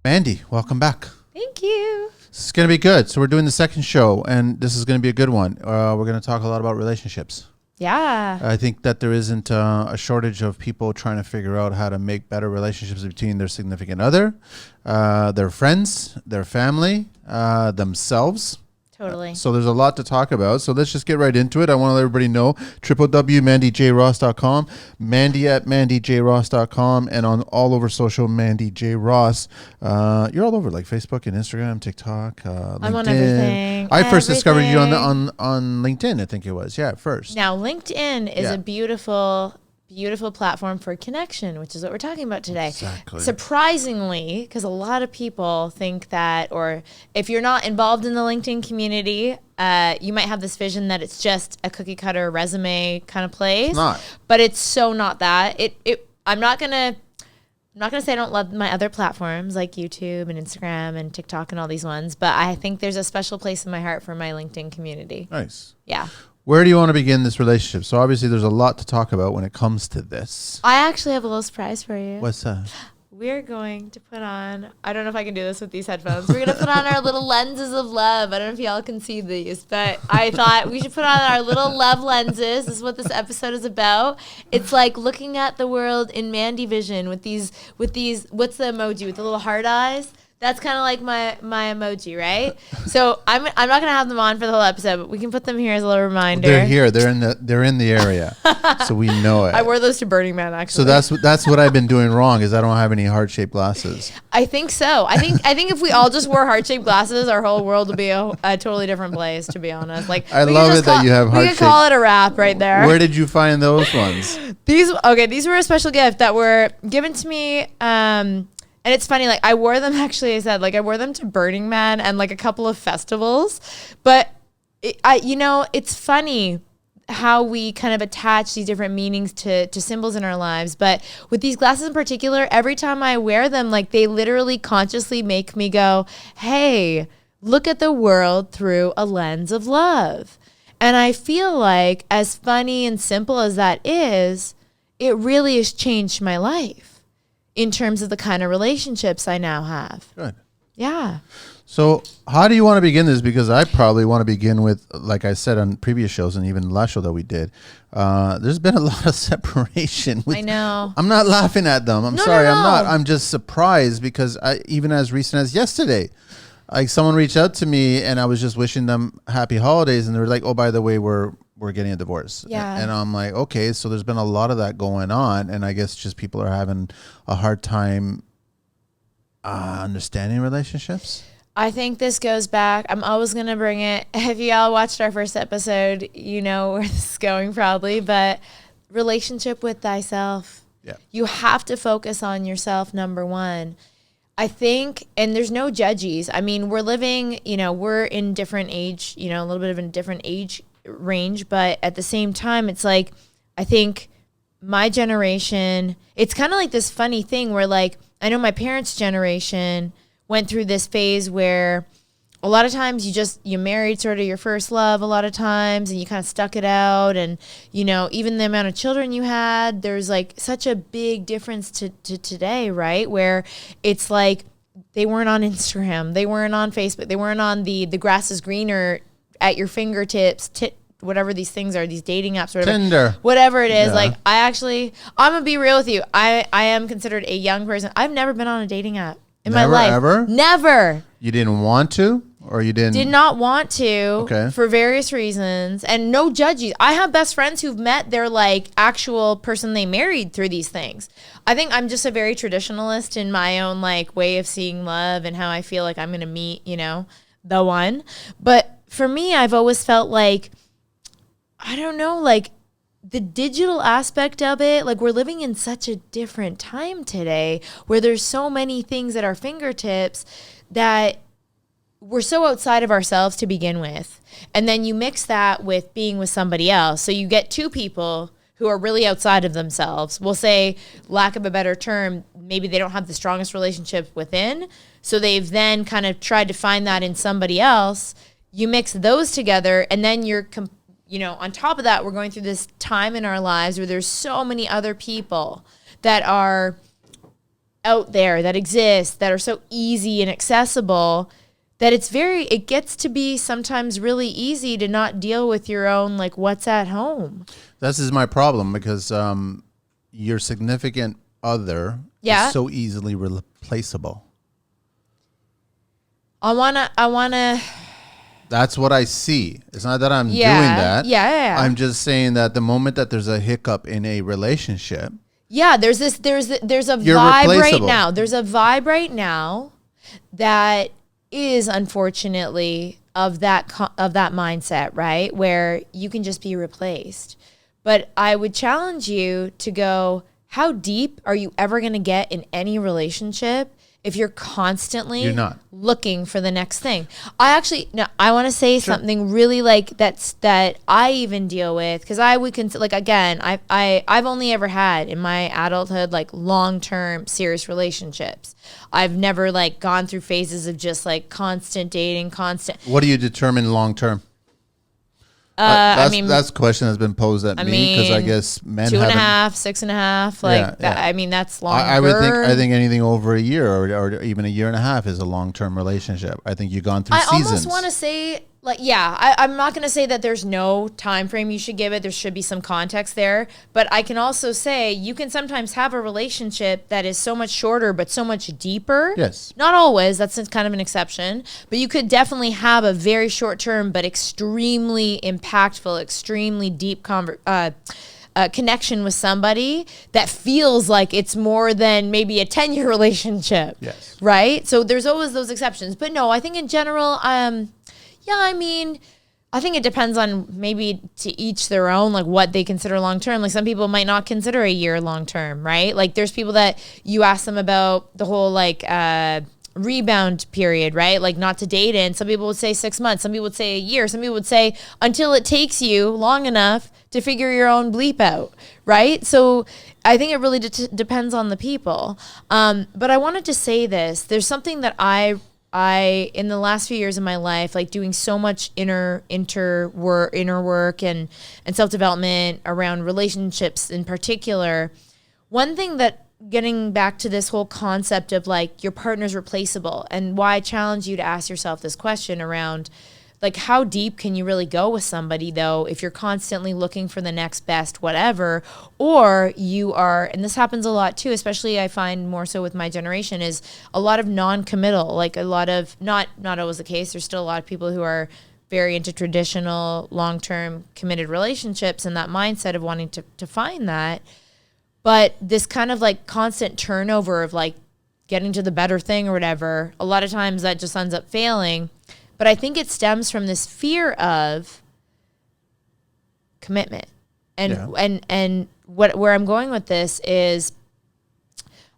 Mandy, welcome back. Thank you. This is going to be good. So we're doing the second show, and this is going to be a good one. We're going to talk a lot about relationships. Yeah. I think that there isn't a shortage of people trying to figure out how to make better relationships between their significant other, their friends, their family, themselves. Totally. So there's a lot to talk about. So let's just get right into it. I want to let everybody know www.mandyjross.com, Mandy@mandyjross.com, and on all over social, Mandy J. Ross. You're all over, like Facebook and Instagram, TikTok, LinkedIn. I'm on everything. I first discovered you on LinkedIn, I think it was. Yeah, first. Now, LinkedIn is a beautiful platform for connection, which is what we're talking about today. Exactly. Surprisingly, because a lot of people think that, or if you're not involved in the LinkedIn community, you might have this vision that it's just a cookie cutter resume kind of place. It's not. But it's so not that. I'm not gonna say I don't love my other platforms like YouTube and Instagram and TikTok and all these ones, but I think there's a special place in my heart for my LinkedIn community. Nice. Yeah. Where do you want to begin this relationship? So obviously there's a lot to talk about when it comes to this. I actually have a little surprise for you. What's that? We're going to put on, I don't know if I can do this with these headphones. We're going to put on our little lenses of love. I don't know if y'all can see these, but I thought we should put on our little love lenses. This is what this episode is about. It's like looking at the world in Mandy vision with these, what's the emoji? With the little heart eyes? That's kind of like my emoji, right? So I'm not gonna have them on for the whole episode, but we can put them here as a little reminder. They're here. They're in the area, so we know it. I wore those to Burning Man actually. So that's what I've been doing wrong is I don't have any heart-shaped glasses. I think so. I think if we all just wore heart-shaped glasses, our whole world would be a totally different place. To be honest, like I love it that you have heart-shaped. We could call it a wrap right there. Where did you find those ones? These were a special gift that were given to me. And it's funny, like I wore them I wore them to Burning Man and like a couple of festivals. But it's funny how we kind of attach these different meanings to symbols in our lives. But with these glasses in particular, every time I wear them, like they literally consciously make me go, hey, look at the world through a lens of love. And I feel like as funny and simple as that is, it really has changed my life in terms of the kind of relationships I now have. Good. Yeah. So how do you want to begin this? Because I probably want to begin with, like I said on previous shows and even the last show that we did, there's been a lot of separation. I know. I'm not laughing at them. I'm sorry. I'm not. I'm just surprised because even as recent as yesterday, like someone reached out to me and I was just wishing them happy holidays. And they were like, oh, by the way, we're getting a divorce. Yeah. And I'm like, okay, so there's been a lot of that going on. And I guess just people are having a hard time understanding relationships. I think this goes back. I'm always going to bring it. If you all watched our first episode, you know where this is going probably. But relationship with thyself. Yeah. You have to focus on yourself, number one. I think, and there's no judges. I mean, we're living, we're in different age, a little bit of a different age range, but at the same time, it's like, I think my generation, it's kind of like this funny thing where like, I know my parents' generation went through this phase where a lot of times you married sort of your first love a lot of times and you kind of stuck it out. And, even the amount of children you had, there's like such a big difference to today, right? Where it's like they weren't on Instagram, they weren't on Facebook, they weren't on the grass is greener at your fingertips, whatever these things are, these dating apps, whatever. Tinder. Whatever it is. Yeah. Like I'm going to be real with you. I am considered a young person. I've never been on a dating app in my life. Ever? Never. You didn't want to? Or you didn't? Did not want to for various reasons. And no judges. I have best friends who've met their like actual person they married through these things. I think I'm just a very traditionalist in my own like way of seeing love and how I feel like I'm going to meet, the one. But for me, I've always felt like, I don't know, like the digital aspect of it, like we're living in such a different time today where there's so many things at our fingertips that we're so outside of ourselves to begin with. And then you mix that with being with somebody else. So you get two people who are really outside of themselves. We'll say, lack of a better term, maybe they don't have the strongest relationship within. So they've then kind of tried to find that in somebody else. You mix those together, and then you're, on top of that, we're going through this time in our lives where there's so many other people that are out there that exist that are so easy and accessible that it gets to be sometimes really easy to not deal with your own, like, what's at home. This is my problem because your significant other is so easily replaceable. I wanna. That's what I see. It's not that I'm doing that. Yeah. I'm just saying that the moment that there's a hiccup in a relationship. Yeah, there's a vibe right now. There's a vibe right now that is unfortunately of that mindset, right? Where you can just be replaced. But I would challenge you to go, how deep are you ever going to get in any relationship if you're constantly looking for the next thing? I want to say something really like that I even deal with, because I would consider, like, again, I've only ever had in my adulthood like long-term serious relationships. I've never like gone through phases of just constant dating, What do you determine long-term? That's a question that's been posed at me, because I guess men 2.5, 6.5, that. I mean, that's longer. I think anything over a year or even a year and a half is a long-term relationship. I think you've gone through seasons. I almost want to say, I'm not going to say that there's no time frame you should give it. There should be some context there. But I can also say you can sometimes have a relationship that is so much shorter but so much deeper. Yes. Not always. That's kind of an exception. But you could definitely have a very short term but extremely impactful, extremely deep connection with somebody that feels like it's more than maybe a 10-year relationship. Yes. Right? So there's always those exceptions. But no, I think in general, I mean, I think it depends on, maybe to each their own, like what they consider long-term. Like some people might not consider a year long-term, right? Like there's people that you ask them about the whole rebound period, right? Like not to date in. Some people would say 6 months. Some people would say a year. Some people would say until it takes you long enough to figure your own bleep out, right? So I think it really depends on the people. But I wanted to say this. There's something that I in the last few years of my life, like doing so much inner work and self-development around relationships in particular, one thing that, getting back to this whole concept of like your partner's replaceable, and why I challenge you to ask yourself this question around like how deep can you really go with somebody though if you're constantly looking for the next best whatever, or you are, and this happens a lot too, especially I find more so with my generation, is a lot of non-committal, like a lot of, not always the case, there's still a lot of people who are very into traditional long-term committed relationships and that mindset of wanting to find that, but this kind of like constant turnover of like getting to the better thing or whatever, a lot of times that just ends up failing. But I think it stems from this fear of commitment. And where I'm going with this is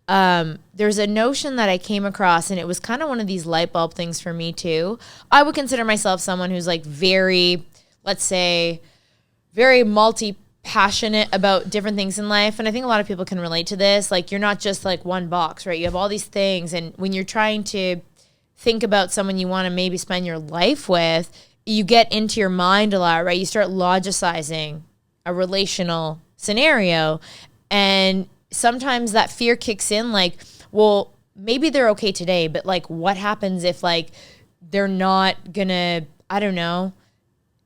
there's a notion that I came across, and it was kind of one of these light bulb things for me too. I would consider myself someone who's like very, let's say, very passionate about different things in life. And I think a lot of people can relate to this. Like you're not just like one box, right? You have all these things. And when you're trying to think about someone you want to maybe spend your life with, you get into your mind a lot, right? You start logicizing a relational scenario. And sometimes that fear kicks in like, well, maybe they're okay today, but like what happens if like they're not gonna, I don't know,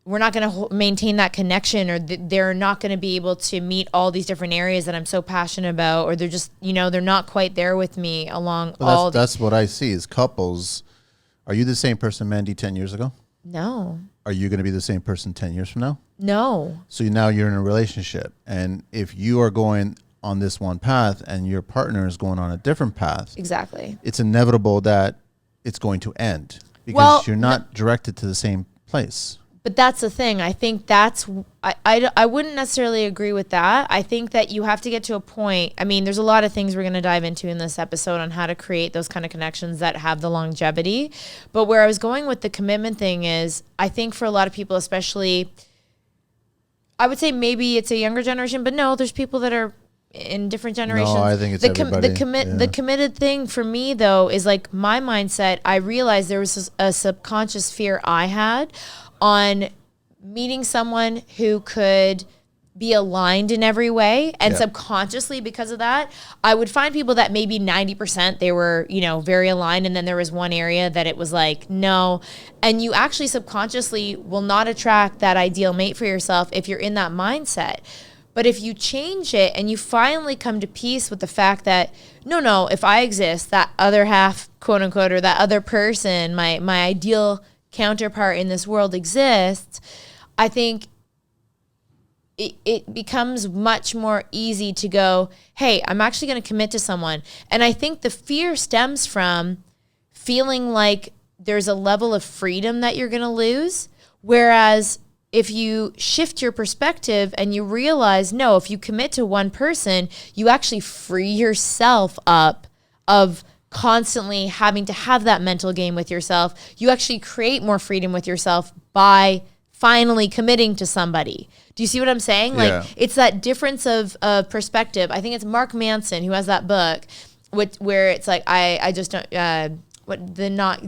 we're not going to maintain that connection, or they're not going to be able to meet all these different areas that I'm so passionate about, or they're just, they're not quite there with me along That's what I see is couples. Are you the same person, Mandy, 10 years ago? No. Are you going to be the same person 10 years from now? No. So now you're in a relationship. And if you are going on this one path and your partner is going on a different path. Exactly. It's inevitable that it's going to end because you're not directed to the same place. But that's the thing. I think I wouldn't necessarily agree with that. I think that you have to get to a point. I mean, there's a lot of things we're going to dive into in this episode on how to create those kind of connections that have the longevity. But where I was going with the commitment thing is, I think for a lot of people, especially, I would say maybe it's a younger generation, but no, there's people that are in different generations. No, I think it's everybody. The committed thing for me though is like my mindset. I realized there was a subconscious fear I had on meeting someone who could be aligned in every way. And subconsciously, because of that, I would find people that maybe 90% they were, you know, very aligned. And then there was one area that it was like, no. And you actually subconsciously will not attract that ideal mate for yourself if you're in that mindset. But if you change it and you finally come to peace with the fact that, no, if I exist, that other half, quote unquote, or that other person, my ideal counterpart in this world exists, I think it becomes much more easy to go, hey, I'm actually going to commit to someone. And I think the fear stems from feeling like there's a level of freedom that you're going to lose. Whereas if you shift your perspective and you realize, no, if you commit to one person, you actually free yourself up of constantly having to have that mental game with yourself. You actually create more freedom with yourself by finally committing to somebody. Do you see what I'm saying? Like, it's that difference of perspective. I think it's Mark Manson who has that book where it's like, I just don't,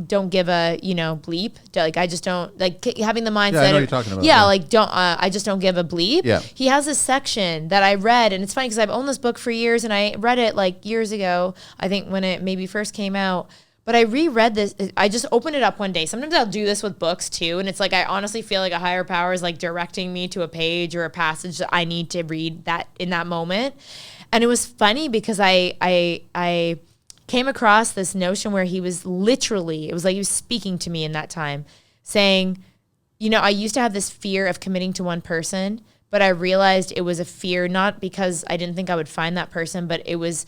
don't give a, you know, bleep. Like, I just don't, like, having the mindset I know what you're talking about. like, I just don't give a bleep. Yeah. He has this section that I read, and it's funny because I've owned this book for years, and I read it like years ago, I think when it maybe first came out. But I reread this. I just opened it up one day. Sometimes I'll do this with books too. And it's like, I honestly feel like a higher power is like directing me to a page or a passage that I need to read that in that moment. And it was funny because I came across this notion where he was literally, it was like he was speaking to me in that time, saying, you know, I used to have this fear of committing to one person, but I realized it was a fear, not because I didn't think I would find that person, but it was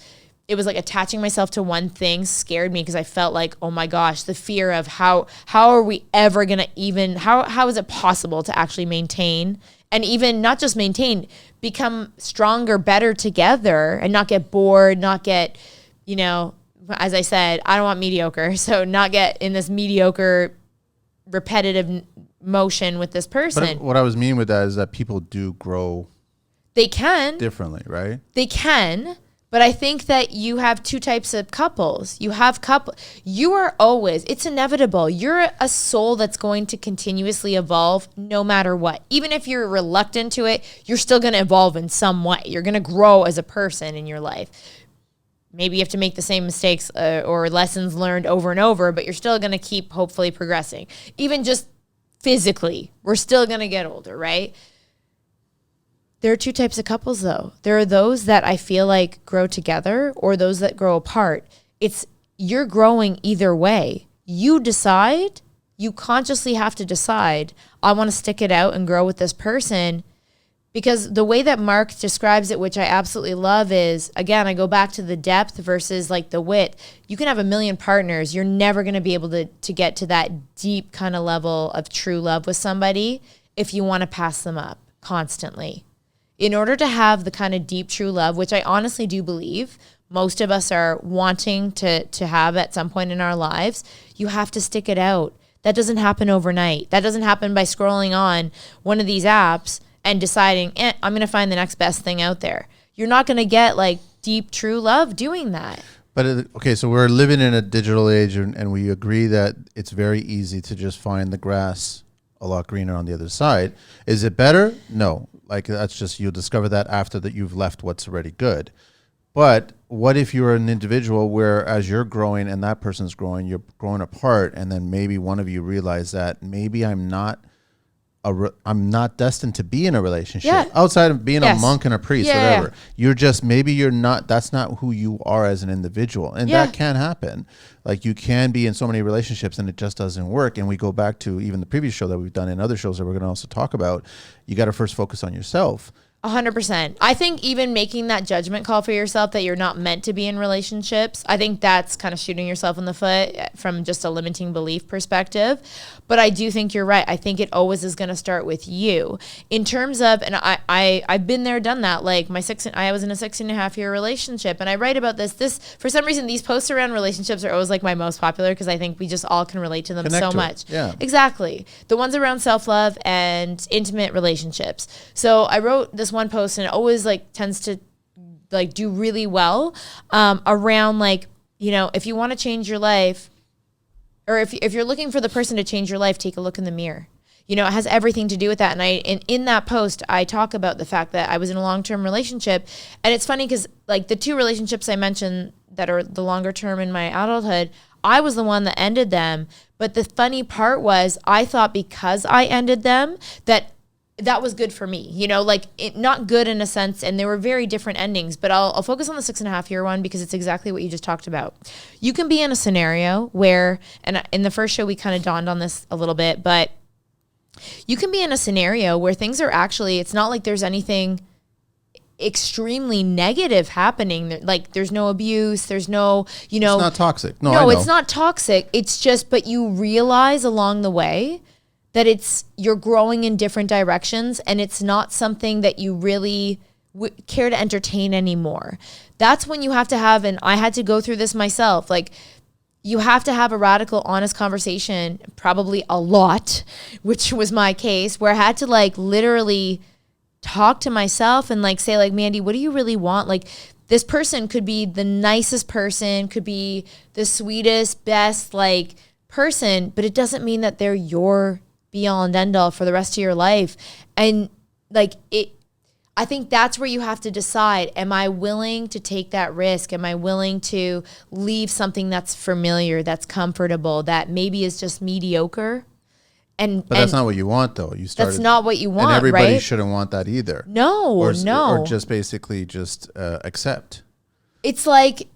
like attaching myself to one thing scared me because I felt like, oh my gosh, the fear of how are we ever going to even, how is it possible to actually maintain and even not just maintain, become stronger, better together and not get bored, not get, you know, as I said, I don't want mediocre. So not get in this mediocre, repetitive motion with this person. But what I was meaning with that is that people do grow. They can. Differently, right? They can. But I think that you have two types of couples. You are always, it's inevitable. You're a soul that's going to continuously evolve no matter what. Even if you're reluctant to it, you're still going to evolve in some way. You're going to grow as a person in your life. Maybe you have to make the same mistakes or lessons learned over and over, but you're still going to keep hopefully progressing. Even just physically, we're still going to get older, right? There are two types of couples, though. There are those that I feel like grow together or those that grow apart. You're growing either way. You decide, you consciously have to decide, I want to stick it out and grow with this person. Because the way that Mark describes it, which I absolutely love, is, again, I go back to the depth versus like the width. You can have a million partners. You're never going to be able to get to that deep kind of level of true love with somebody if you want to pass them up constantly. In order to have the kind of deep, true love, which I honestly do believe most of us are wanting to have at some point in our lives, you have to stick it out. That doesn't happen overnight. That doesn't happen by scrolling on one of these apps and deciding, I'm going to find the next best thing out there. You're not going to get like deep, true love doing that. But okay, so we're living in a digital age, and we agree that it's very easy to just find the grass a lot greener on the other side. Is it better? No. Like, that's just, you'll discover that after that you've left what's already good. But what if you're an individual where as you're growing and that person's growing, you're growing apart, and then maybe one of you realize that maybe I'm not destined to be in a relationship outside of being a monk and a priest, whatever. You're just, maybe you're not, that's not who you are as an individual. And that can happen. Like, you can be in so many relationships and it just doesn't work. And we go back to even the previous show that we've done and other shows that we're going to also talk about. You got to first focus on yourself. 100%. I think even making that judgment call for yourself that you're not meant to be in relationships, I think that's kind of shooting yourself in the foot from just a limiting belief perspective. But I do think you're right. I think it always is going to start with you in terms of, and I've been there, done that. Like I was in a 6.5-year relationship, and I write about this. For some reason, these posts around relationships are always like my most popular because I think we just all can relate to them so much. Yeah, exactly. The ones around self-love and intimate relationships. So I wrote this one post, and it always like tends to like do really well around like, you know, if you want to change your life, or if you're looking for the person to change your life, take a look in the mirror. You know, it has everything to do with that. And in that post, I talk about the fact that I was in a long-term relationship. And it's funny because like the 2 relationships I mentioned that are the longer term in my adulthood, I was the one that ended them. But the funny part was I thought because I ended them that was good for me, you know, like not good in a sense. And there were very different endings, but I'll focus on the 6.5-year one because it's exactly what you just talked about. You can be in a scenario where, and in the first show, we kind of dawned on this a little bit, but you can be in a scenario where things are actually, it's not like there's anything extremely negative happening. Like there's no abuse, there's no, you know. It's not toxic. No, it's not toxic. It's just, but you realize along the way that you're growing in different directions and it's not something that you really care to entertain anymore. That's when you have to have, and I had to go through this myself, like you have to have a radical, honest conversation, probably a lot, which was my case, where I had to like literally talk to myself and like say like, Mandy, what do you really want? Like this person could be the nicest person, could be the sweetest, best like person, but it doesn't mean that they're your be all and end all for the rest of your life. And like I think that's where you have to decide, am I willing to take that risk? Am I willing to leave something that's familiar, that's comfortable, that maybe is just mediocre? But that's not what you want though. That's not what you want, and everybody right? shouldn't want that either. No. Or just basically just accept. It's like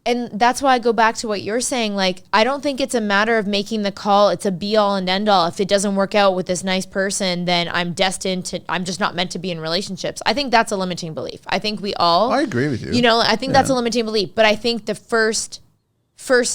and that's why I go back to what you're saying. Like, I don't think it's a matter of making the call. It's a be all and end all. If it doesn't work out with this nice person, then I'm just not meant to be in relationships. I think that's a limiting belief. I think I agree with you. You know, I think that's a limiting belief. But I think the first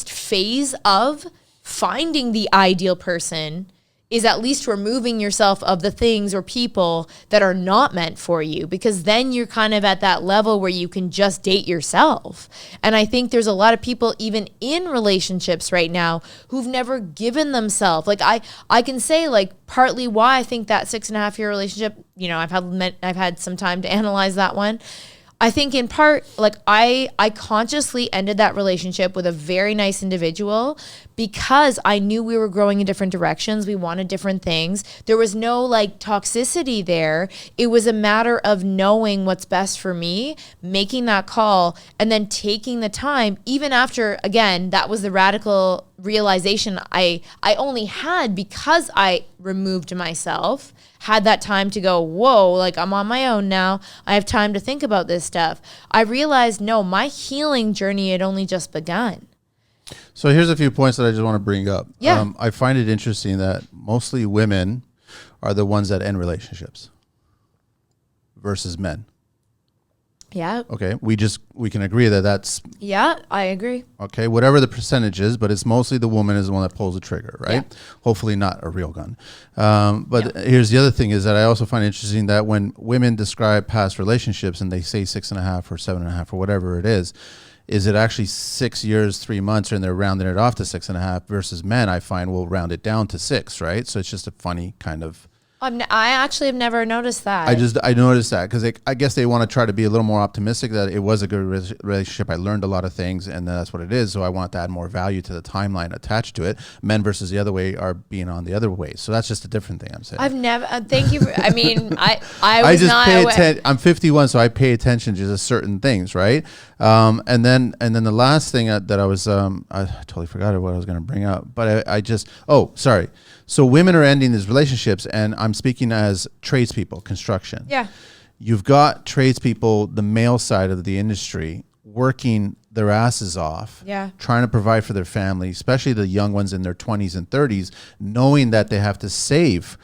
phase of finding the ideal person is at least removing yourself of the things or people that are not meant for you, because then you're kind of at that level where you can just date yourself. And I think there's a lot of people even in relationships right now who've never given themselves, like I can say like partly why I think that 6.5-year relationship, you know, I've had some time to analyze that one. I think in part, like I consciously ended that relationship with a very nice individual because I knew we were growing in different directions. We wanted different things. There was no like toxicity there. It was a matter of knowing what's best for me, making that call, and then taking the time, even after, again, that was the radical realization I only had because I removed myself, had that time to go, whoa, like I'm on my own now. I have time to think about this stuff. I realized, no, my healing journey had only just begun. So here's a few points that I just want to bring up. Yeah. I find it interesting that mostly women are the ones that end relationships versus men. Yeah. Okay. We can agree that that's. Yeah, I agree. Okay. Whatever the percentage is, but it's mostly the woman is the one that pulls the trigger, right? Yeah. Hopefully not a real gun. But here's the other thing is that I also find interesting that when women describe past relationships and they say 6.5 or 7.5 or whatever it is it actually 6 years, 3 months, and they're rounding it off to 6.5 versus men, I find will round it down to 6, right? So it's just a funny kind of. I actually have never noticed that. I noticed that because I guess they want to try to be a little more optimistic that it was a good relationship. I learned a lot of things, and that's what it is. So I want to add more value to the timeline attached to it. Men versus the other way are being on the other way. So that's just a different thing I'm saying. I've never. Thank you. I mean, I I'm 51, so I pay attention to just certain things, right? And then the last thing that I was I totally forgot what I was going to bring up, but sorry. So women are ending these relationships, and I'm speaking as tradespeople, construction. Yeah. You've got tradespeople, the male side of the industry, working their asses off, trying to provide for their family, especially the young ones in their 20s and 30s, knowing that they have to save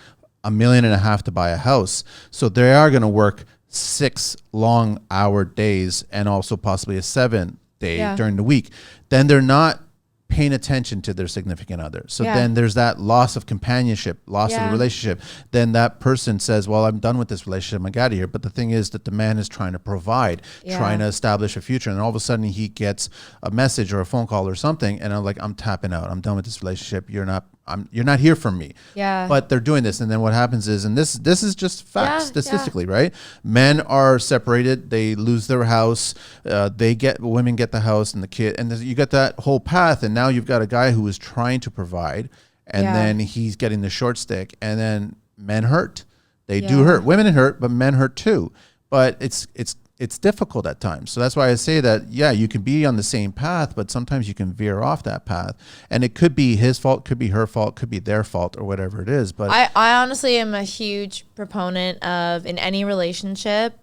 $1.5 million to buy a house. So they are going to work 6 long hour days and also possibly a 7-day during the week. Then they're not paying attention to their significant other. So then there's that loss of companionship, loss of the relationship. Then that person says, well, I'm done with this relationship. I got out of here. But the thing is that the man is trying to provide, trying to establish a future. And all of a sudden he gets a message or a phone call or something. And I'm like, I'm tapping out. I'm done with this relationship. You're not here for me. Yeah. But they're doing this. And then what happens is, and this is just facts statistically, right? Men are separated. They lose their house. Women get the house and the kid. And you get that whole path. And now you've got a guy who is trying to provide and then he's getting the short stick, and then men hurt. They do hurt. Women hurt, but men hurt too. But it's difficult at times. So that's why I say that, you can be on the same path, but sometimes you can veer off that path. And it could be his fault, could be her fault, could be their fault, or whatever it is. But I honestly am a huge proponent of, in any relationship,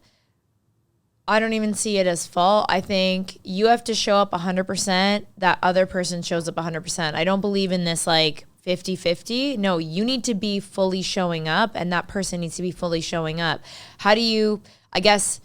I don't even see it as fault. I think you have to show up 100%, that other person shows up 100%. I don't believe in this like 50-50. No, you need to be fully showing up, and that person needs to be fully showing up. How do you, I guess,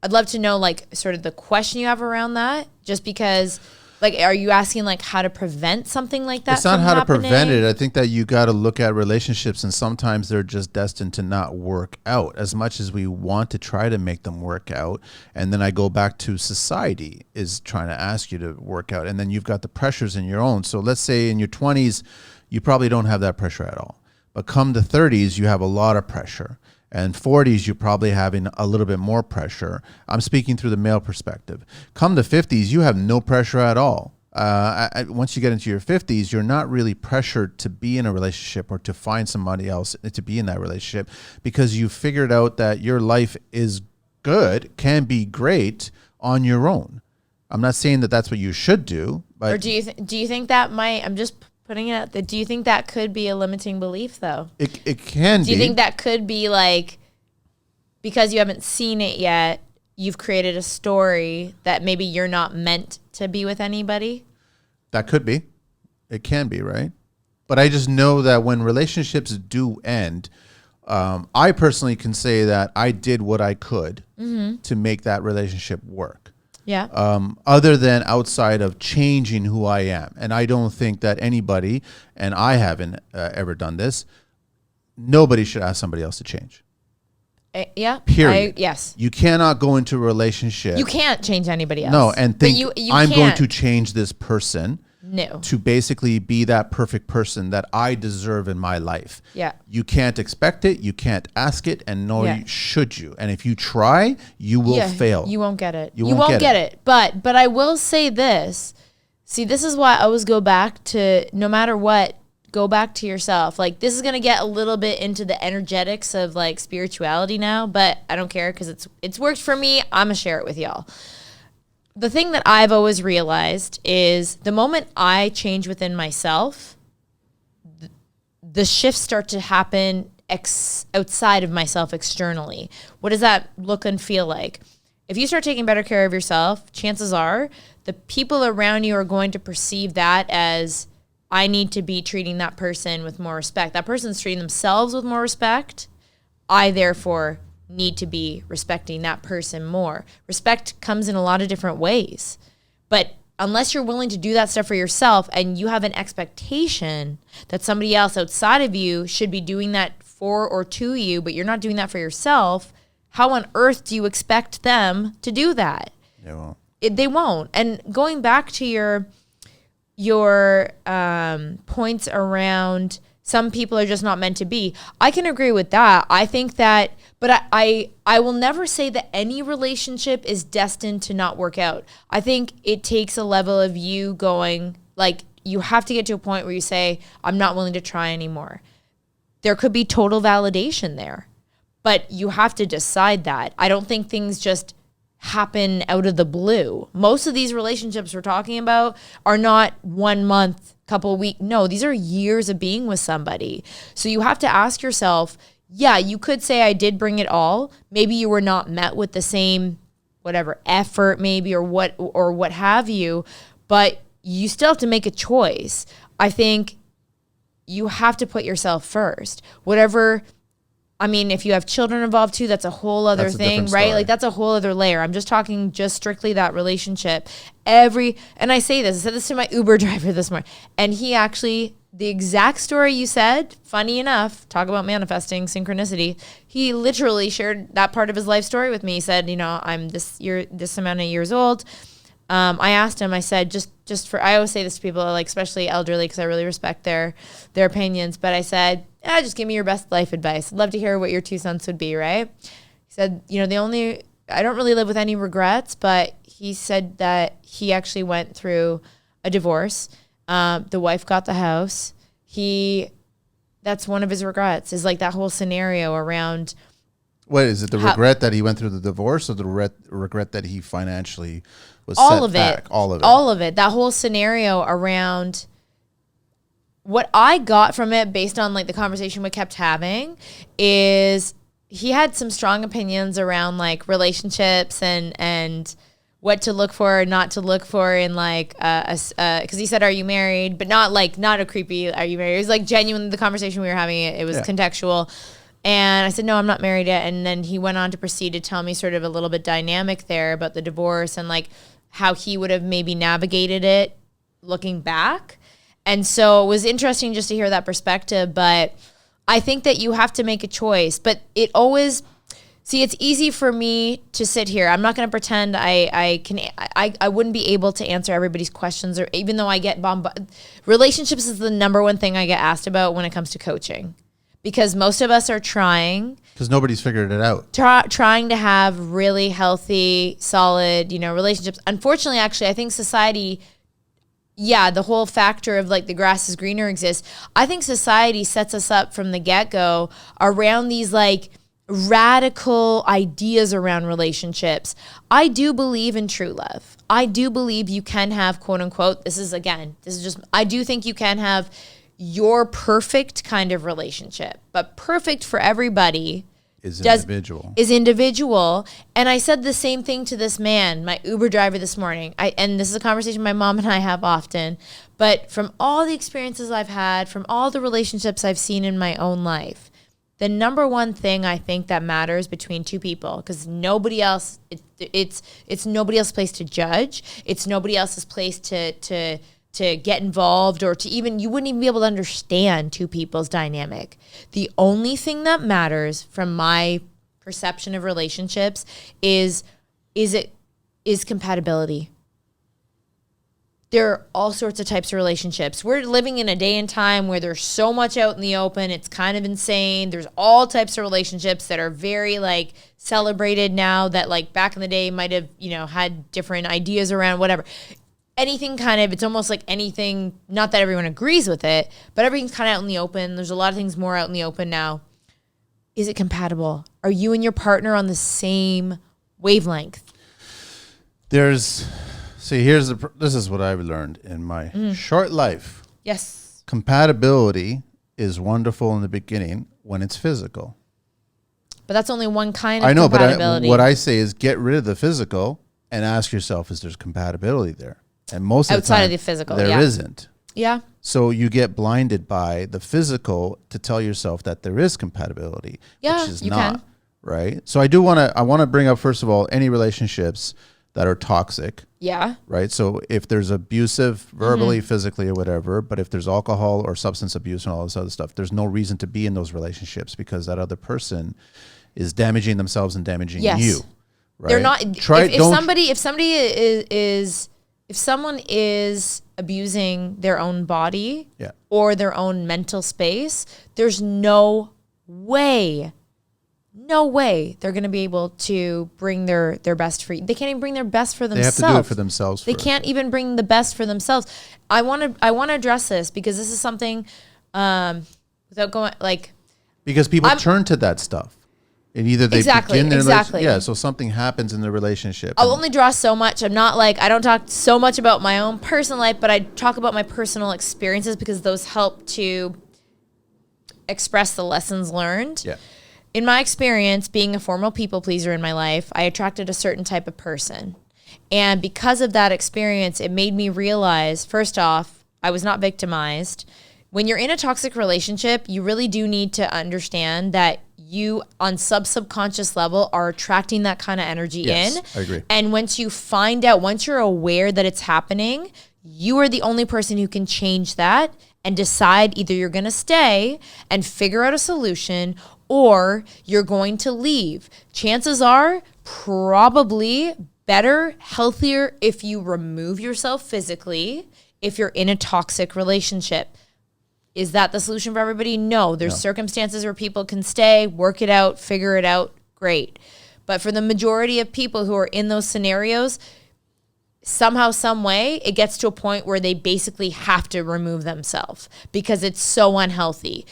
I'd love to know like sort of the question you have around that, just because like, are you asking like how to prevent something like that? It's not how to prevent it. I think that you got to look at relationships, and sometimes they're just destined to not work out as much as we want to try to make them work out. And then I go back to society is trying to ask you to work out. And then you've got the pressures in your own. So let's say in your 20s, you probably don't have that pressure at all. But come the 30s, you have a lot of pressure. And 40s, you're probably having a little bit more pressure. I'm speaking through the male perspective. Come the 50s, you have no pressure at all. Once you get into your 50s, you're not really pressured to be in a relationship or to find somebody else to be in that relationship, because you figured out that your life is good, can be great on your own. I'm not saying that that's what you should do. But or do you think that might, I'm just putting it out there, do you think that could be a limiting belief though? It can be. Do you think that could be like, because you haven't seen it yet, you've created a story that maybe you're not meant to be with anybody? That could be. It can be, right? But I just know that when relationships do end, I personally can say that I did what I could to make that relationship work. Yeah. Other than outside of changing who I am. And I don't think that anybody, and I haven't ever done this, nobody should ask somebody else to change. Yeah. Period. Yes. You cannot go into a relationship. You can't change anybody else. No, and think I'm can't. going to change this person. No. To basically be that perfect person that I deserve in my life. Yeah. You can't expect it. You can't ask it. And nor should you. And if you try, you will fail. You won't get it. You won't get it. But I will say this. See, this is why I always go back to, no matter what, go back to yourself. Like, this is going to get a little bit into the energetics of like spirituality now, but I don't care because it's worked for me. I'm going to share it with y'all. The thing that I've always realized is the moment I change within myself, the shifts start to happen outside of myself externally. What does that look and feel like? If you start taking better care of yourself, chances are the people around you are going to perceive that as, I need to be treating that person with more respect. That person's treating themselves with more respect. I therefore need to be respecting that person more. Respect comes in a lot of different ways. But unless you're willing to do that stuff for yourself and you have an expectation that somebody else outside of you should be doing that for or to you, but you're not doing that for yourself, how on earth do you expect them to do that? They won't. They won't. And going back to your points around some people are just not meant to be, I can agree with that. I think that, but I will never say that any relationship is destined to not work out. I think it takes a level of you going, like, you have to get to a point where you say, I'm not willing to try anymore. There could be total validation there, but you have to decide that. I don't think things just happen out of the blue. Most of these relationships we're talking about are not 1 month, couple of weeks. No, these are years of being with somebody. So you have to ask yourself, yeah, you could say I did bring it all. Maybe you were not met with the same whatever effort maybe or what have you, but you still have to make a choice. I think you have to put yourself first. Whatever, I mean, if you have children involved too, that's a whole other thing, right? Like, that's a whole other layer. I'm just talking just strictly that relationship. And I say this, I said this to my Uber driver this morning, and he actually, the exact story you said, funny enough, talk about manifesting synchronicity, he literally shared that part of his life story with me. He said, I'm this amount of years old. I asked him, I said, just for, I always say this to people, like, especially elderly, because I really respect their opinions. But I said, just give me your best life advice. I'd love to hear what your 2 cents would be, right? He said, I don't really live with any regrets, but he said that he actually went through a divorce. The wife got the house. that's one of his regrets, is like that whole scenario around. What is it? The regret that he went through the divorce, or the regret that he financially was all set of back? it, all of it, all of it. That whole scenario around. What I got from it, based on like the conversation we kept having, is he had some strong opinions around like relationships and what to look for and not to look for in like because he said, "Are you married?" But not a creepy "Are you married?" It was like genuine. The conversation we were having, it was contextual. And I said, "No, I'm not married yet." And then he went on to proceed to tell me sort of a little bit dynamic there about the divorce and like how he would have maybe navigated it looking back. And so it was interesting just to hear that perspective. But I think that you have to make a choice. But it always, it's easy for me to sit here. I'm not going to pretend I wouldn't be able to answer everybody's questions, or even though I get bombarded. Relationships is the number one thing I get asked about when it comes to coaching. Because most of us are trying. Because nobody's figured it out. Trying to have really healthy, solid, relationships. Unfortunately, actually, I think society... the whole factor of like the grass is greener exists. I think society sets us up from the get-go around these like radical ideas around relationships. I do believe in true love. I do believe you can have, quote unquote, I do think you can have your perfect kind of relationship, but perfect for everybody is individual. And I said the same thing to this man, my Uber driver this morning. And this is a conversation my mom and I have often. But from all the experiences I've had, from all the relationships I've seen in my own life, the number one thing I think that matters between two people, because nobody else, it's nobody else's place to judge. It's nobody else's place to get involved, or to even, you wouldn't even be able to understand two people's dynamic. The only thing that matters from my perception of relationships is compatibility. There are all sorts of types of relationships. We're living in a day and time where there's so much out in the open. It's kind of insane. There's all types of relationships that are very like celebrated now, that like back in the day might have, had different ideas around, whatever. Anything kind of, it's almost like anything, not that everyone agrees with it, but everything's kind of out in the open. There's a lot of things more out in the open now. Is it compatible? Are you and your partner on the same wavelength? This is what I've learned in my short life. Yes. Compatibility is wonderful in the beginning when it's physical. But that's only one kind of compatibility. But what I say is get rid of the physical and ask yourself, is there compatibility there? And most of the time, outside of the physical, there isn't. Yeah. So you get blinded by the physical to tell yourself that there is compatibility, which is not, right? So I want to bring up, first of all, any relationships that are toxic. Yeah. Right? So if there's abusive, verbally, physically, or whatever, but if there's alcohol or substance abuse and all this other stuff, there's no reason to be in those relationships, because that other person is damaging themselves and damaging you. Right? They're not. If someone is abusing their own body or their own mental space, there's no way they're going to be able to bring their best for you. They can't even bring their best for themselves. They have to do it for themselves They first. can't even bring the best for themselves. I want to address this, because this is something without going like, because people turn to that stuff. And either they begin their relationship, so something happens in the relationship. I'll only draw so much. I don't talk so much about my own personal life, but I talk about my personal experiences, because those help to express the lessons learned. Yeah. In my experience, being a former people pleaser in my life, I attracted a certain type of person. And because of that experience, it made me realize, first off, I was not victimized. When you're in a toxic relationship, you really do need to understand that you, on subconscious level, are attracting that kind of energy in. I agree. And once you're aware that it's happening, you are the only person who can change that and decide either you're going to stay and figure out a solution, or you're going to leave. Chances are probably better, healthier if you remove yourself physically if you're in a toxic relationship. Is that the solution for everybody? No. There's circumstances where people can stay, work it out, figure it out. Great. But for the majority of people who are in those scenarios, somehow, some way, it gets to a point where they basically have to remove themselves because it's so unhealthy.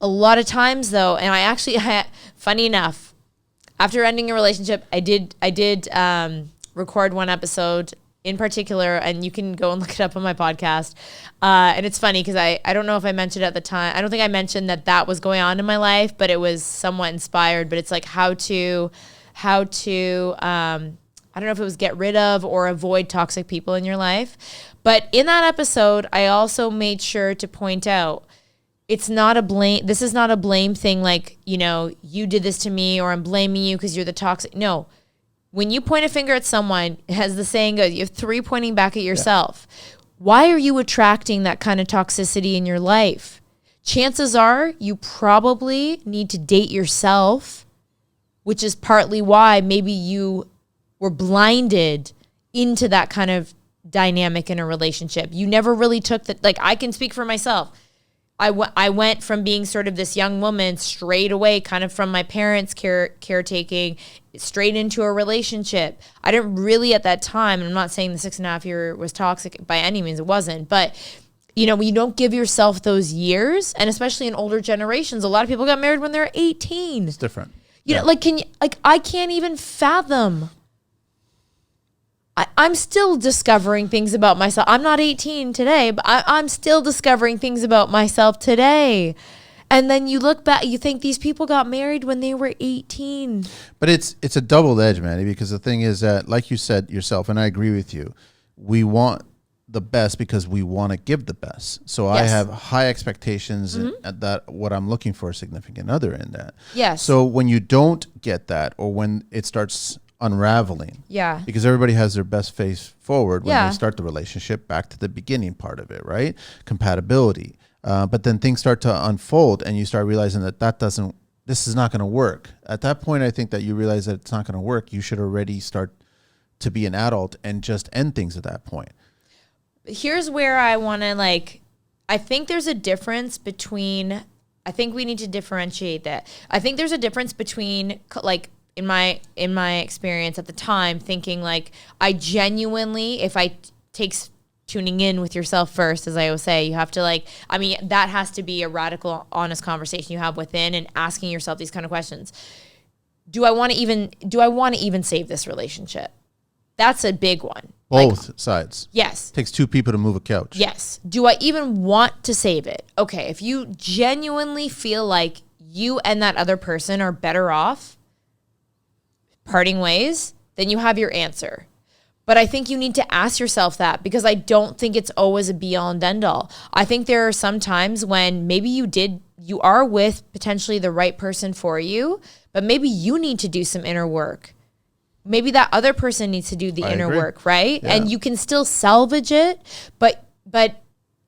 A lot of times though, and funny enough, after ending a relationship, I did record one episode in particular, and you can go and look it up on my podcast. And it's funny because I don't know if I mentioned at the time. I don't think I mentioned that was going on in my life, but it was somewhat inspired. But it's like how to I don't know if it was get rid of or avoid toxic people in your life. But in that episode, I also made sure to point out this is not a blame thing like, you did this to me or I'm blaming you because you're the toxic. No. When you point a finger at someone, as the saying goes, you have 3 pointing back at yourself. Yeah. Why are you attracting that kind of toxicity in your life? Chances are you probably need to date yourself, which is partly why maybe you were blinded into that kind of dynamic in a relationship. You never really took I can speak for myself. I went from being sort of this young woman straight away, kind of from my parents' caretaking, straight into a relationship. I didn't really at that time, and I'm not saying the 6.5 year was toxic by any means, it wasn't, but when you don't give yourself those years, and especially in older generations, a lot of people got married when they're 18. It's different. I can't even fathom. I'm still discovering things about myself. I'm not 18 today, but I'm still discovering things about myself today. And then you look back, you think these people got married when they were 18. But it's a double edge, Manny, because the thing is that, like you said yourself, and I agree with you, we want the best because we want to give the best. So yes. I have high expectations that what I'm looking for a significant other in that. Yes. So when you don't get that, or when it starts unraveling, because everybody has their best face forward when they start the relationship, back to the beginning part of it, right? Compatibility. But then things start to unfold and you start realizing this is not going to work. At that point, I think that you realize that it's not going to work. You should already start to be an adult and just end things at that point. Here's where I want to I think there's a difference between, I think we need to differentiate that. I think there's a difference between in my experience at the time, thinking I genuinely, if I takes tuning in with yourself first, as I always say, you have to that has to be a radical, honest conversation you have within and asking yourself these kind of questions. Do I want to even save this relationship? That's a big one. Both sides. Yes. Takes 2 people to move a couch. Yes. Do I even want to save it? Okay. If you genuinely feel like you and that other person are better off parting ways, then you have your answer. But I think you need to ask yourself that, because I don't think it's always a be all and end all. I think there are some times when maybe you are with potentially the right person for you, but maybe you need to do some inner work. Maybe that other person needs to do the inner work, right? Yeah. And you can still salvage it, but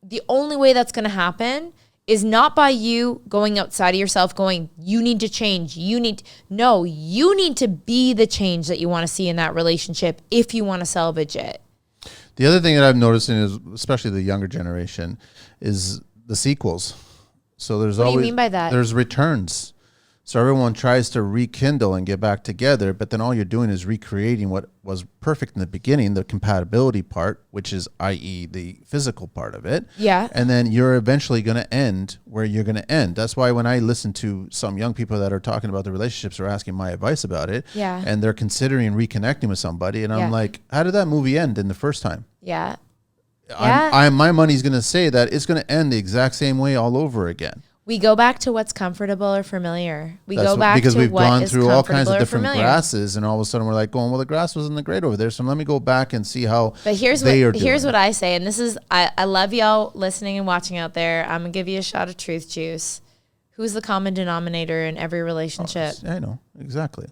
the only way that's going to happen is not by you going outside of yourself going, you need to change. You need to be the change that you want to see in that relationship if you want to salvage it. The other thing that I'm noticing is, especially the younger generation, is the sequels. So what do you mean by that? There's returns. So everyone tries to rekindle and get back together, but then all you're doing is recreating what was perfect in the beginning, the compatibility part, which is, i.e., the physical part of it. Yeah. And then you're eventually going to end where you're going to end. That's why when I listen to some young people that are talking about the relationships or asking my advice about it, and they're considering reconnecting with somebody, and I'm like, how did that movie end in the first time? Yeah. My money's going to say that it's going to end the exact same way all over again. We go back to what's comfortable or familiar. Because we've gone through all kinds of different grasses, and all of a sudden we're like going, well, the grass wasn't great over there, so let me go back and see how here's what I say, and this is, I love y'all listening and watching out there. I'm going to give you a shot of truth juice. Who's the common denominator in every relationship? I know, exactly.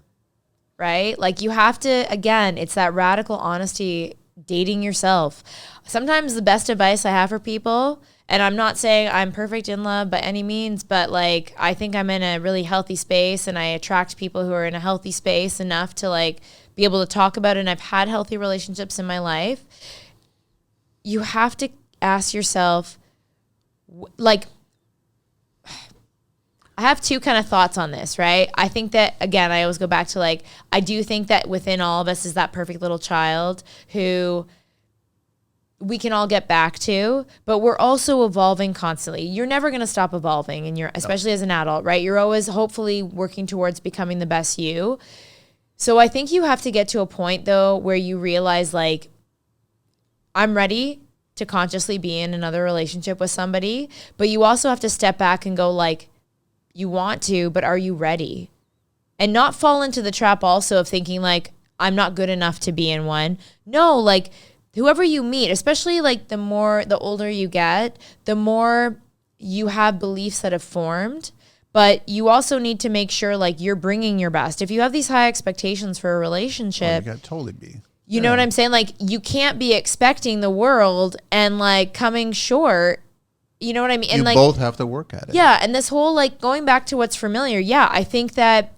Right? You have to, again, it's that radical honesty, dating yourself. Sometimes the best advice I have for people, and I'm not saying I'm perfect in love by any means, but I think I'm in a really healthy space, and I attract people who are in a healthy space enough to be able to talk about it. And I've had healthy relationships in my life. You have to ask yourself, I have two kind of thoughts on this, right? I think that, again, I always go back to like, I do think that within all of us is that perfect little child who we can all get back to, but we're also evolving constantly. You're never going to stop evolving, and especially as an adult, right? You're always hopefully working towards becoming the best you. So I think you have to get to a point though where you realize like, I'm ready to consciously be in another relationship with somebody, but you also have to step back and go like, you want to, but are you ready? And not fall into the trap also of thinking like, I'm not good enough to be in one. No, like, whoever you meet, especially like the older you get, the more you have beliefs that have formed, but you also need to make sure like you're bringing your best. If you have these high expectations for a relationship, you gotta totally be. You know what I'm saying? Like you can't be expecting the world and like coming short. You know what I mean? And you like both have to work at it. Yeah, and this whole like going back to what's familiar. Yeah, I think that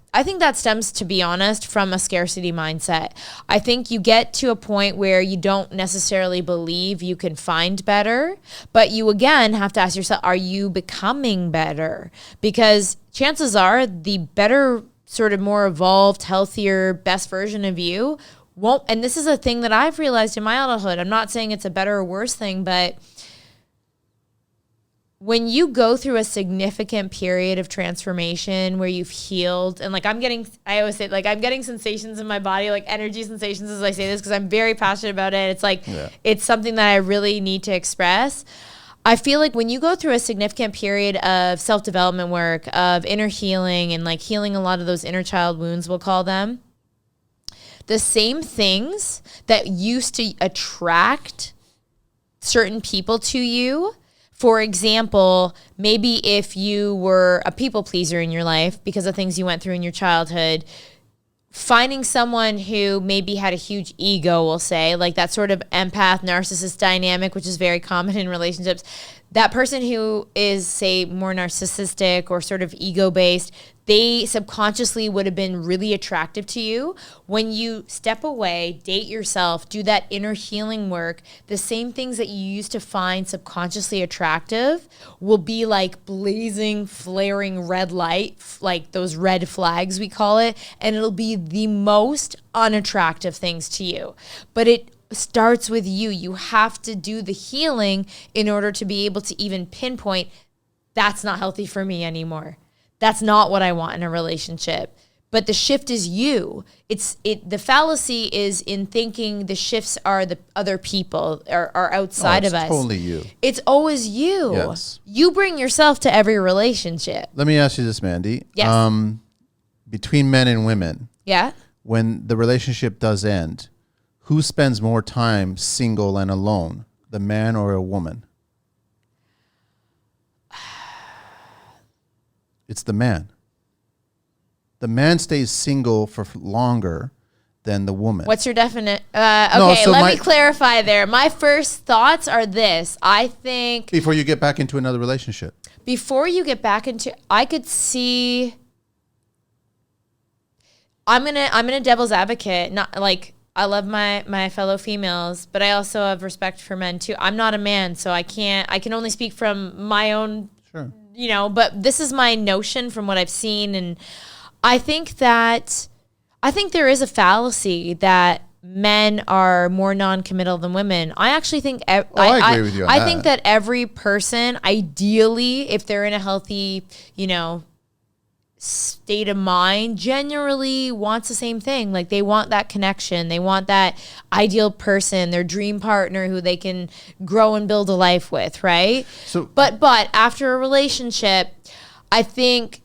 stems, to be honest, from a scarcity mindset. I think you get to a point where you don't necessarily believe you can find better, but you again have to ask yourself, are you becoming better? Because chances are the better, sort of more evolved, healthier, best version of you won't. And this is a thing that I've realized in my adulthood. I'm not saying it's a better or worse thing, but when you go through a significant period of transformation where you've healed, and like I always say, like I'm getting sensations in my body, like energy sensations as I say this, because I'm very passionate about it. It's like, It's something that I really need to express. I feel like when you go through a significant period of self-development work, of inner healing, and like healing a lot of those inner child wounds, we'll call them, the same things that used to attract certain people to you. For example, maybe if you were a people pleaser in your life because of things you went through in your childhood, finding someone who maybe had a huge ego, we'll say, like that sort of empath narcissist dynamic, which is very common in relationships. That person who is, say, more narcissistic or sort of ego-based, they subconsciously would have been really attractive to you. When you step away, date yourself, do that inner healing work, the same things that you used to find subconsciously attractive will be like blazing, flaring red light, like those red flags we call it, and it'll be the most unattractive things to you. But it starts with you. You have to do the healing in order to be able to even pinpoint, that's not healthy for me anymore. That's not what I want in a relationship. But the shift is you. The fallacy is in thinking the shifts are the other people are outside of us. It's totally you. It's always you. Yes. You bring yourself to every relationship. Let me ask you this, Mandy. Yes. Between men and women. Yeah. When the relationship does end, who spends more time single and alone, the man or a woman? It's the man. The man stays single for longer than the woman. What's your definite? Let me clarify there. My first thoughts are this. I think before you get back into another relationship. I could see. I'm gonna devil's advocate. Not like I love my fellow females, but I also have respect for men too. I'm not a man, so I can only speak from my own. Sure. But this is my notion from what I've seen, and I think there is a fallacy that men are more non-committal than women. I actually think I agree with you on that. I think that every person, ideally, if they're in a healthy, state of mind, generally wants the same thing. Like they want that connection. They want that ideal person, their dream partner who they can grow and build a life with, right? But after a relationship, I think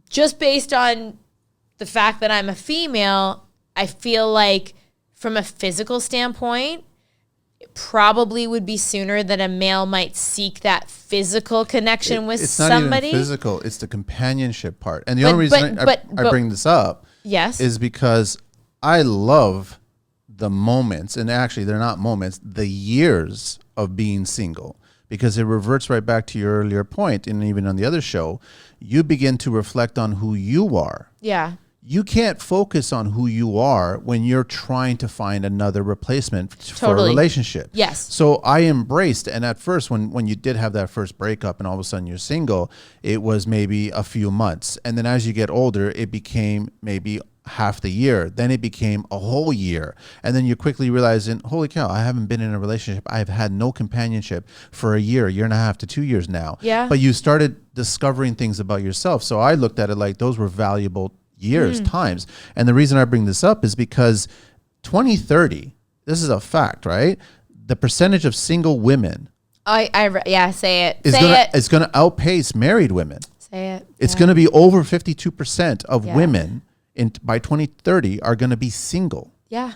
just based on the fact that I'm a female, I feel like from a physical standpoint, it probably would be sooner that a male might seek that physical connection with somebody. It's not even physical. It's the companionship part. And the only reason I bring this up is because I love the moments, and actually they're not moments, the years of being single, because it reverts right back to your earlier point, and even on the other show, you begin to reflect on who you are. Yeah. you can't focus on who you are when you're trying to find another replacement for a relationship. Yes. So I embraced, and at first when you did have that first breakup and all of a sudden you're single, it was maybe a few months. And then as you get older, it became maybe half the year. Then it became a whole year. And then you quickly realizing, holy cow, I haven't been in a relationship. I've had no companionship for a year and a half to 2 years now. Yeah. But you started discovering things about yourself. So I looked at it like those were valuable years, times. And the reason I bring this up is because 2030, this is a fact, right? The percentage of single women say it. It's going to outpace married women. Say it. It's going to be over 52% of women by 2030 are going to be single. Yeah.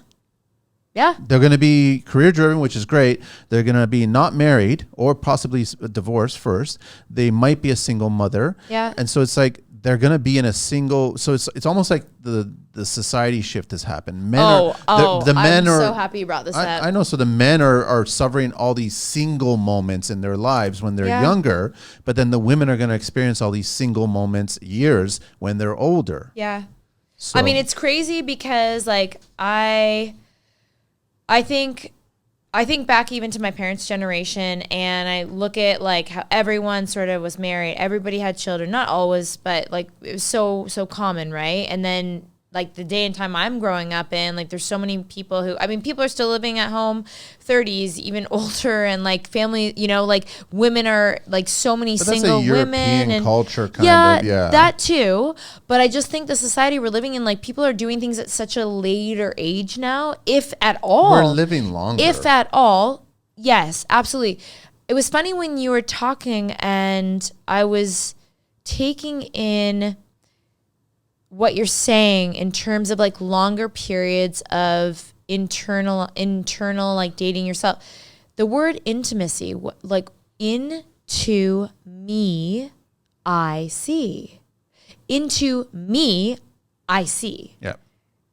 Yeah. They're going to be career driven, which is great. They're going to be not married or possibly divorced first. They might be a single mother. Yeah. And so it's like they're going to be in a single. So it's almost like the society shift has happened. Men I'm so happy you brought this up. I know. So the men are suffering all these single moments in their lives when they're younger, but then the women are going to experience all these single moments years when they're older. Yeah. So, I mean, it's crazy because like I think back even to my parents' generation, and I look at like how everyone sort of was married. Everybody had children, not always, but like it was so common, right? And then like the day and time I'm growing up in, like there's so many people people are still living at home, 30s, even older, and like family, like women are like so many single women and culture kind of, that too. But I just think the society we're living in, like people are doing things at such a later age now, if at all. We're living longer. If at all. Yes, absolutely. It was funny when you were talking and I was taking in what you're saying in terms of like longer periods of internal like dating yourself. The word intimacy, like into me, I see. Into me, I see. Yeah.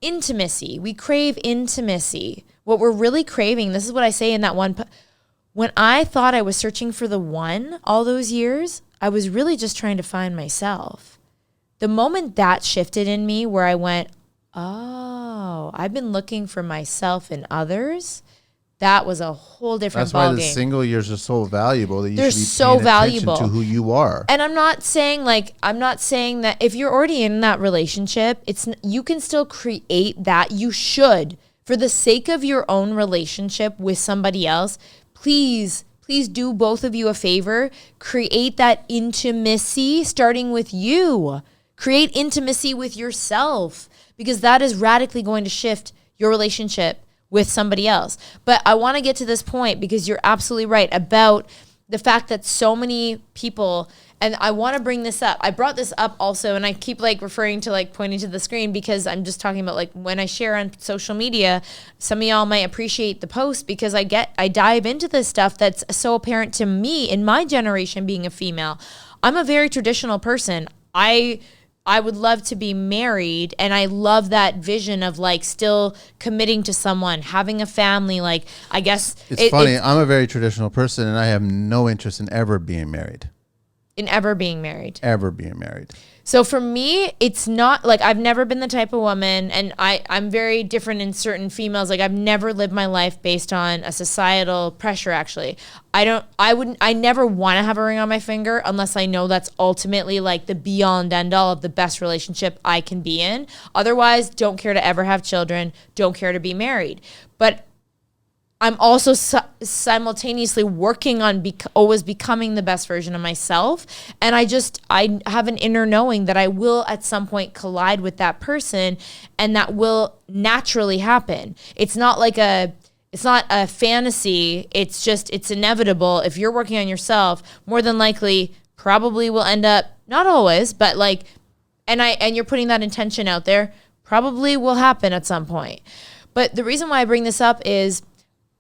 Intimacy. We crave intimacy. What we're really craving, this is what I say in that one. When I thought I was searching for the one all those years, I was really just trying to find myself. The moment that shifted in me where I went, oh, I've been looking for myself in others, that was a whole different ballgame. That's why the single years are so valuable. That you They're should be so paying valuable attention to who you are. And I'm not saying that if you're already in that relationship, you can still create that. You should, for the sake of your own relationship with somebody else. Please do both of you a favor. Create that intimacy starting with you. Create intimacy with yourself, because that is radically going to shift your relationship with somebody else. But I want to get to this point because you're absolutely right about the fact that so many people, and I want to bring this up. I brought this up also, and I keep like referring to like pointing to the screen because I'm just talking about like when I share on social media, some of y'all might appreciate the post because I dive into this stuff that's so apparent to me in my generation being a female. I'm a very traditional person. I would love to be married, and I love that vision of like still committing to someone, having a family. Like, I guess it's funny. I'm a very traditional person, and I have no interest in ever being married. Ever being married. So for me, it's not like I've never been the type of woman, and I'm very different in certain females. Like I've never lived my life based on a societal pressure, actually. I never want to have a ring on my finger unless I know that's ultimately like the beyond end all of the best relationship I can be in. Otherwise, don't care to ever have children, don't care to be married. But I'm also simultaneously working on always becoming the best version of myself. And I have an inner knowing that I will at some point collide with that person, and that will naturally happen. It's not a fantasy. It's inevitable. If you're working on yourself, more than likely probably will end up, not always, but like, and you're putting that intention out there, probably will happen at some point. But the reason why I bring this up is,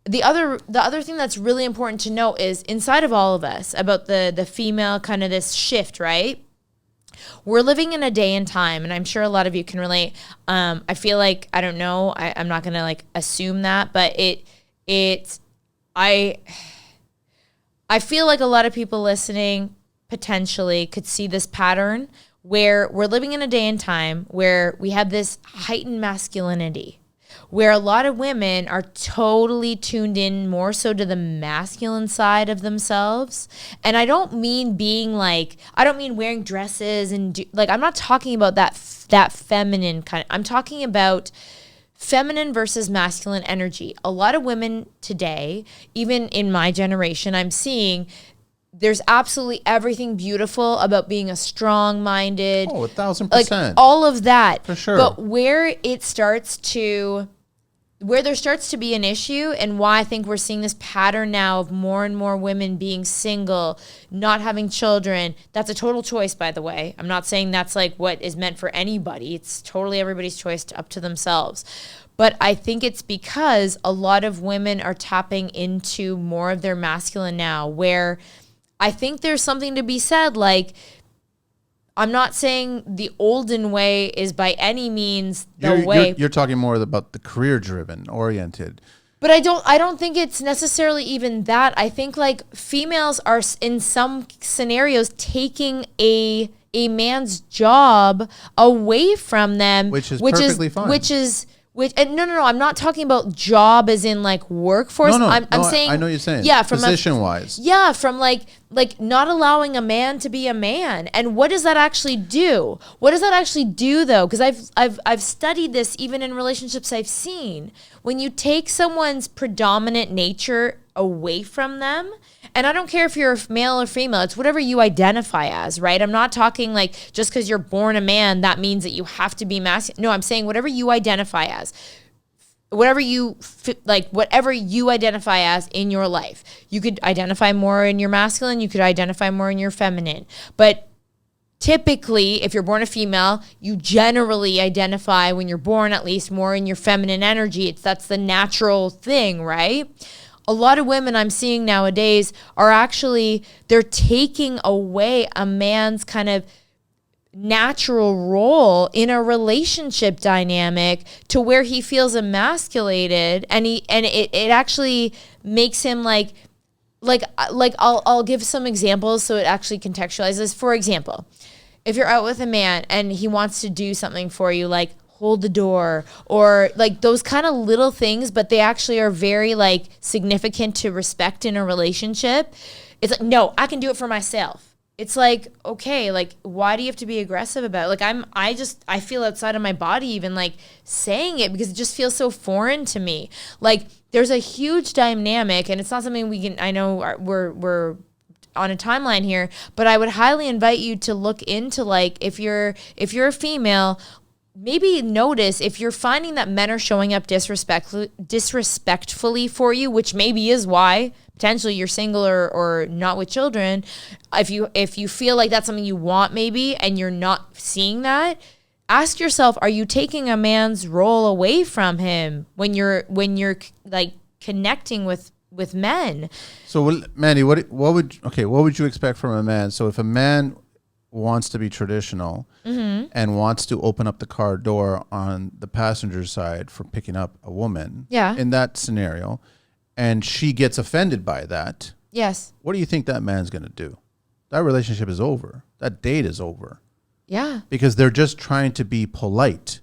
the other thing that's really important to note is inside of all of us about the female kind of this shift, right? We're living in a day and time, and I'm sure a lot of you can relate. I feel like, I don't know, I'm not going to like assume that, but I feel like a lot of people listening potentially could see this pattern where we're living in a day and time where we have this heightened masculinity, where a lot of women are totally tuned in more so to the masculine side of themselves. And I don't mean I don't mean wearing dresses and I'm not talking about that feminine kind. I'm talking about feminine versus masculine energy. A lot of women today, even in my generation, I'm seeing there's absolutely everything beautiful about being a strong-minded. Oh, 1,000%. Like all of that. For sure. But where there starts to be an issue, and why I think we're seeing this pattern now of more and more women being single, not having children. That's a total choice, by the way. I'm not saying that's like what is meant for anybody. It's totally everybody's choice up to themselves. But I think it's because a lot of women are tapping into more of their masculine now, where I think there's something to be said, like, I'm not saying the olden way is by any means the way. You're talking more about the career-driven, oriented. But I don't think it's necessarily even that. I think like females are in some scenarios taking a man's job away from them, which is perfectly fine. No, I'm not talking about job as in like workforce. I'm saying, I know what you're saying. Yeah, position wise. Yeah, from like not allowing a man to be a man. And what does that actually do? What does that actually do though? Because I've studied this even in relationships I've seen. When you take someone's predominant nature away from them, and I don't care if you're male or female, it's whatever you identify as, right? I'm not talking like just because you're born a man, that means that you have to be masculine. No, I'm saying whatever you identify as, whatever you identify as in your life. You could identify more in your masculine, you could identify more in your feminine. But typically, if you're born a female, you generally identify, when you're born at least, more in your feminine energy. That's the natural thing, right? A lot of women I'm seeing nowadays are actually, they're taking away a man's kind of natural role in a relationship dynamic to where he feels emasculated, and it actually makes him like I'll give some examples so it actually contextualizes. For example, if you're out with a man and he wants to do something for you, like hold the door, or like those kind of little things, but they actually are very like significant to respect in a relationship. It's like, no, I can do it for myself. It's like, okay, like why do you have to be aggressive about it? Like I feel outside of my body even like saying it, because it just feels so foreign to me. Like there's a huge dynamic, and it's not something we can, I know we're on a timeline here, but I would highly invite you to look into, like, if you're a female, maybe notice if you're finding that men are showing up disrespectfully for you, which maybe is why potentially you're single or not with children. If you feel like that's something you want maybe, and you're not seeing that, ask yourself, are you taking a man's role away from him when you're like connecting with men? So Mandy, what would you expect from a man? So if a man wants to be traditional and wants to open up the car door on the passenger side for picking up a woman, in that scenario, and she gets offended by that, yes, what do you think that man's going to do? That relationship is over. That date is over. Yeah. Because they're just trying to be polite.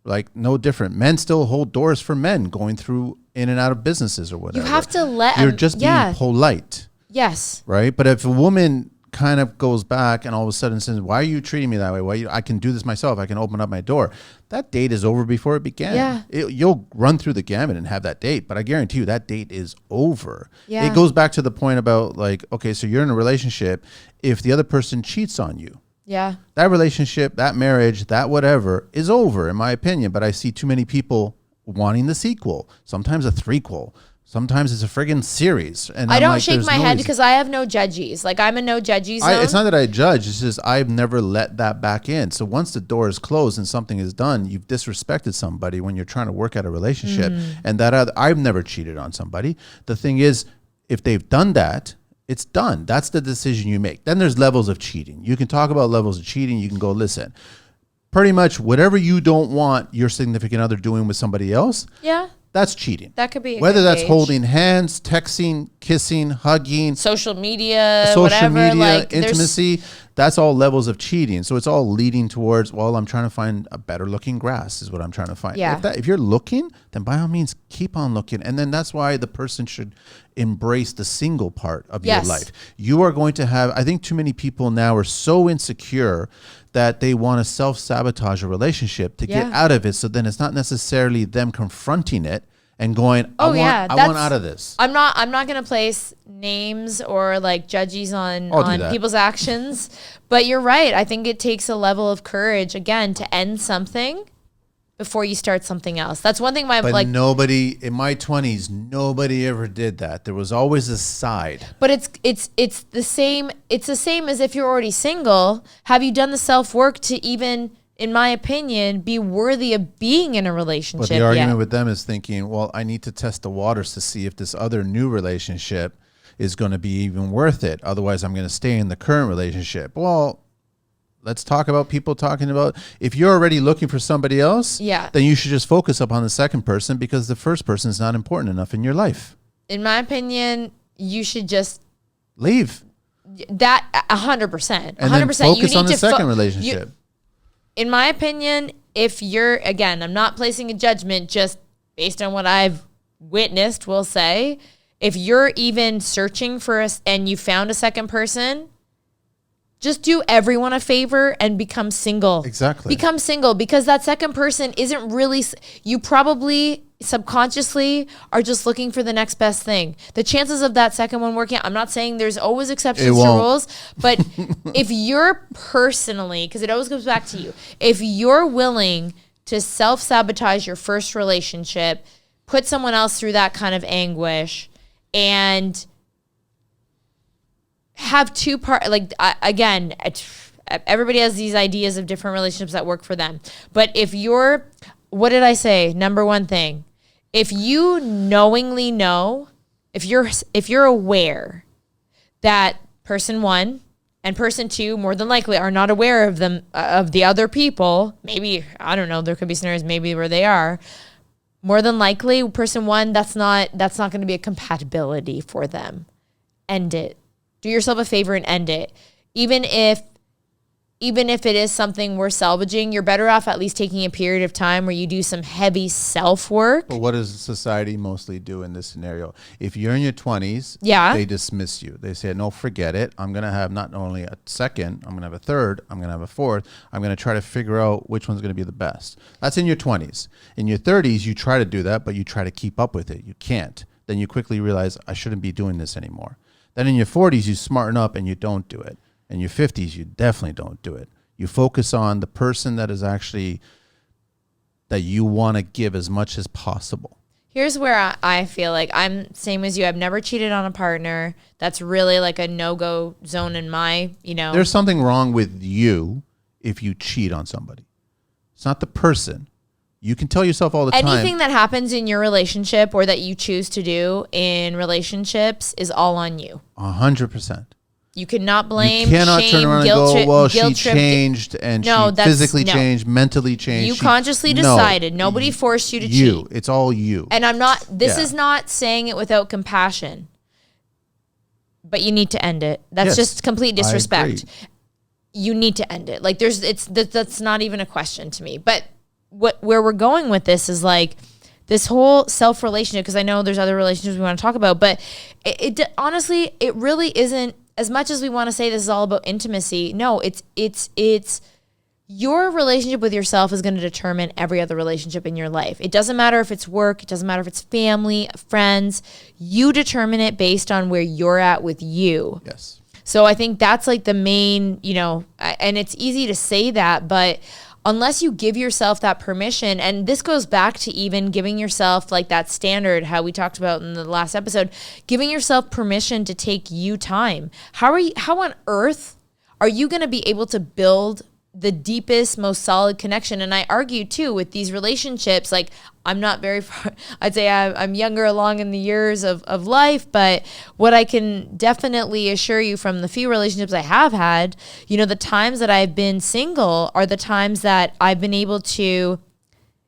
Like, no different. Men still hold doors for men going through in and out of businesses or whatever. You have to let You're just being polite. Yes. Right? But if a woman kind of goes back and all of a sudden says, why are you treating me that way? I can do this myself. I can open up my door. That date is over before it began. Yeah. You'll run through the gamut and have that date, but I guarantee you that date is over. Yeah. It goes back to the point about like, okay, so you're in a relationship. If the other person cheats on you, that relationship, that marriage, that whatever is over, in my opinion. But I see too many people wanting the sequel, sometimes a threequel. Sometimes it's a friggin' series. And I don't shake my head because I have no judgies. Like, I'm a no judgy zone. It's not that I judge. It's just I've never let that back in. So once the door is closed and something is done, you've disrespected somebody when you're trying to work out a relationship. And I've never cheated on somebody. The thing is, if they've done that, it's done. That's the decision you make. Then there's levels of cheating. You can talk about levels of cheating. You can go, listen, pretty much whatever you don't want your significant other doing with somebody else. Yeah. That's cheating. That could be whether that's holding hands, texting, kissing, hugging, social media, whatever, like, intimacy. That's all levels of cheating. So it's all leading towards, well, I'm trying to find a better looking grass is what I'm trying to find. Yeah. If you're looking, then by all means, keep on looking. And then that's why the person should embrace the single part of your life. You are going to have, I think too many people now are so insecure that they want to self-sabotage a relationship to get out of it. So then it's not necessarily them confronting it and going, I want out of this. I'm not going to place names or like judges on people's actions, but you're right. I think it takes a level of courage again to end something before you start something else. That's one thing nobody in my 20s, nobody ever did that. There was always a side. But it's the same as if you're already single. Have you done the self-work to even, in my opinion, be worthy of being in a relationship? But the argument with them is thinking, well, I need to test the waters to see if this other new relationship is going to be even worth it. Otherwise, I'm going to stay in the current relationship. Well, let's talk about people talking about, if you're already looking for somebody else, then you should just focus upon the second person because the first person is not important enough in your life. In my opinion, you should just leave. That 100%. And then focus on the second relationship. In my opinion, if you're, again, I'm not placing a judgment just based on what I've witnessed, we'll say, if you're even searching for us and you found a second person, just do everyone a favor and become single. Exactly. Become single because that second person isn't really, you probably subconsciously are just looking for the next best thing. The chances of that second one working out, I'm not saying there's always exceptions to rules, but if you're personally, because it always goes back to you, if you're willing to self-sabotage your first relationship, put someone else through that kind of anguish, and have two part, like, again, everybody has these ideas of different relationships that work for them. But if you're, what did I say? Number one thing, if you knowingly know, if you're aware that person one and person two more than likely are not aware of them, of the other people, maybe, I don't know, there could be scenarios maybe where they are, more than likely person one, that's not going to be a compatibility for them. End it. Do yourself a favor and end it. Even if it is something worth salvaging, you're better off at least taking a period of time where you do some heavy self-work. But what does society mostly do in this scenario? If you're in your 20s, they dismiss you. They say, no, forget it. I'm going to have not only a second, I'm going to have a third, I'm going to have a fourth. I'm going to try to figure out which one's going to be the best. That's in your 20s. In your 30s, you try to do that, but you try to keep up with it. You can't. Then you quickly realize, I shouldn't be doing this anymore. Then in your 40s, you smarten up and you don't do it. In your 50s, you definitely don't do it. You focus on the person that is actually, that you want to give as much as possible. Here's where I feel like I'm same as you. I've never cheated on a partner. That's really like a no-go zone in my, There's something wrong with you if you cheat on somebody. It's not the person. You can tell yourself all the time. Anything that happens in your relationship or that you choose to do in relationships is all on you. 100%. You cannot blame, you cannot shame, turn around guilt, and go, well, guilt she changed and she physically changed, mentally changed. You consciously decided. Nobody forced you to cheat. It's all you. And I'm not, this is not saying it without compassion, but you need to end it. That's just complete disrespect. You need to end it. Like that's not even a question to me. But where we're going with this is like this whole self-relationship, because I know there's other relationships we want to talk about, but it honestly, it really isn't, as much as we want to say this is all about intimacy. No, it's your relationship with yourself is going to determine every other relationship in your life. It doesn't matter if it's work, it doesn't matter if it's family, friends. You determine it based on where you're at with you. Yes. So I think that's like the main, and it's easy to say that, but unless you give yourself that permission, and this goes back to even giving yourself like that standard, how we talked about in the last episode, giving yourself permission to take you time. How on earth are you going to be able to build the deepest, most solid connection? And I argue too with these relationships, like I'm not very far, I'd say I'm younger along in the years of life, but what I can definitely assure you from the few relationships I have had, the times that I've been single are the times that I've been able to,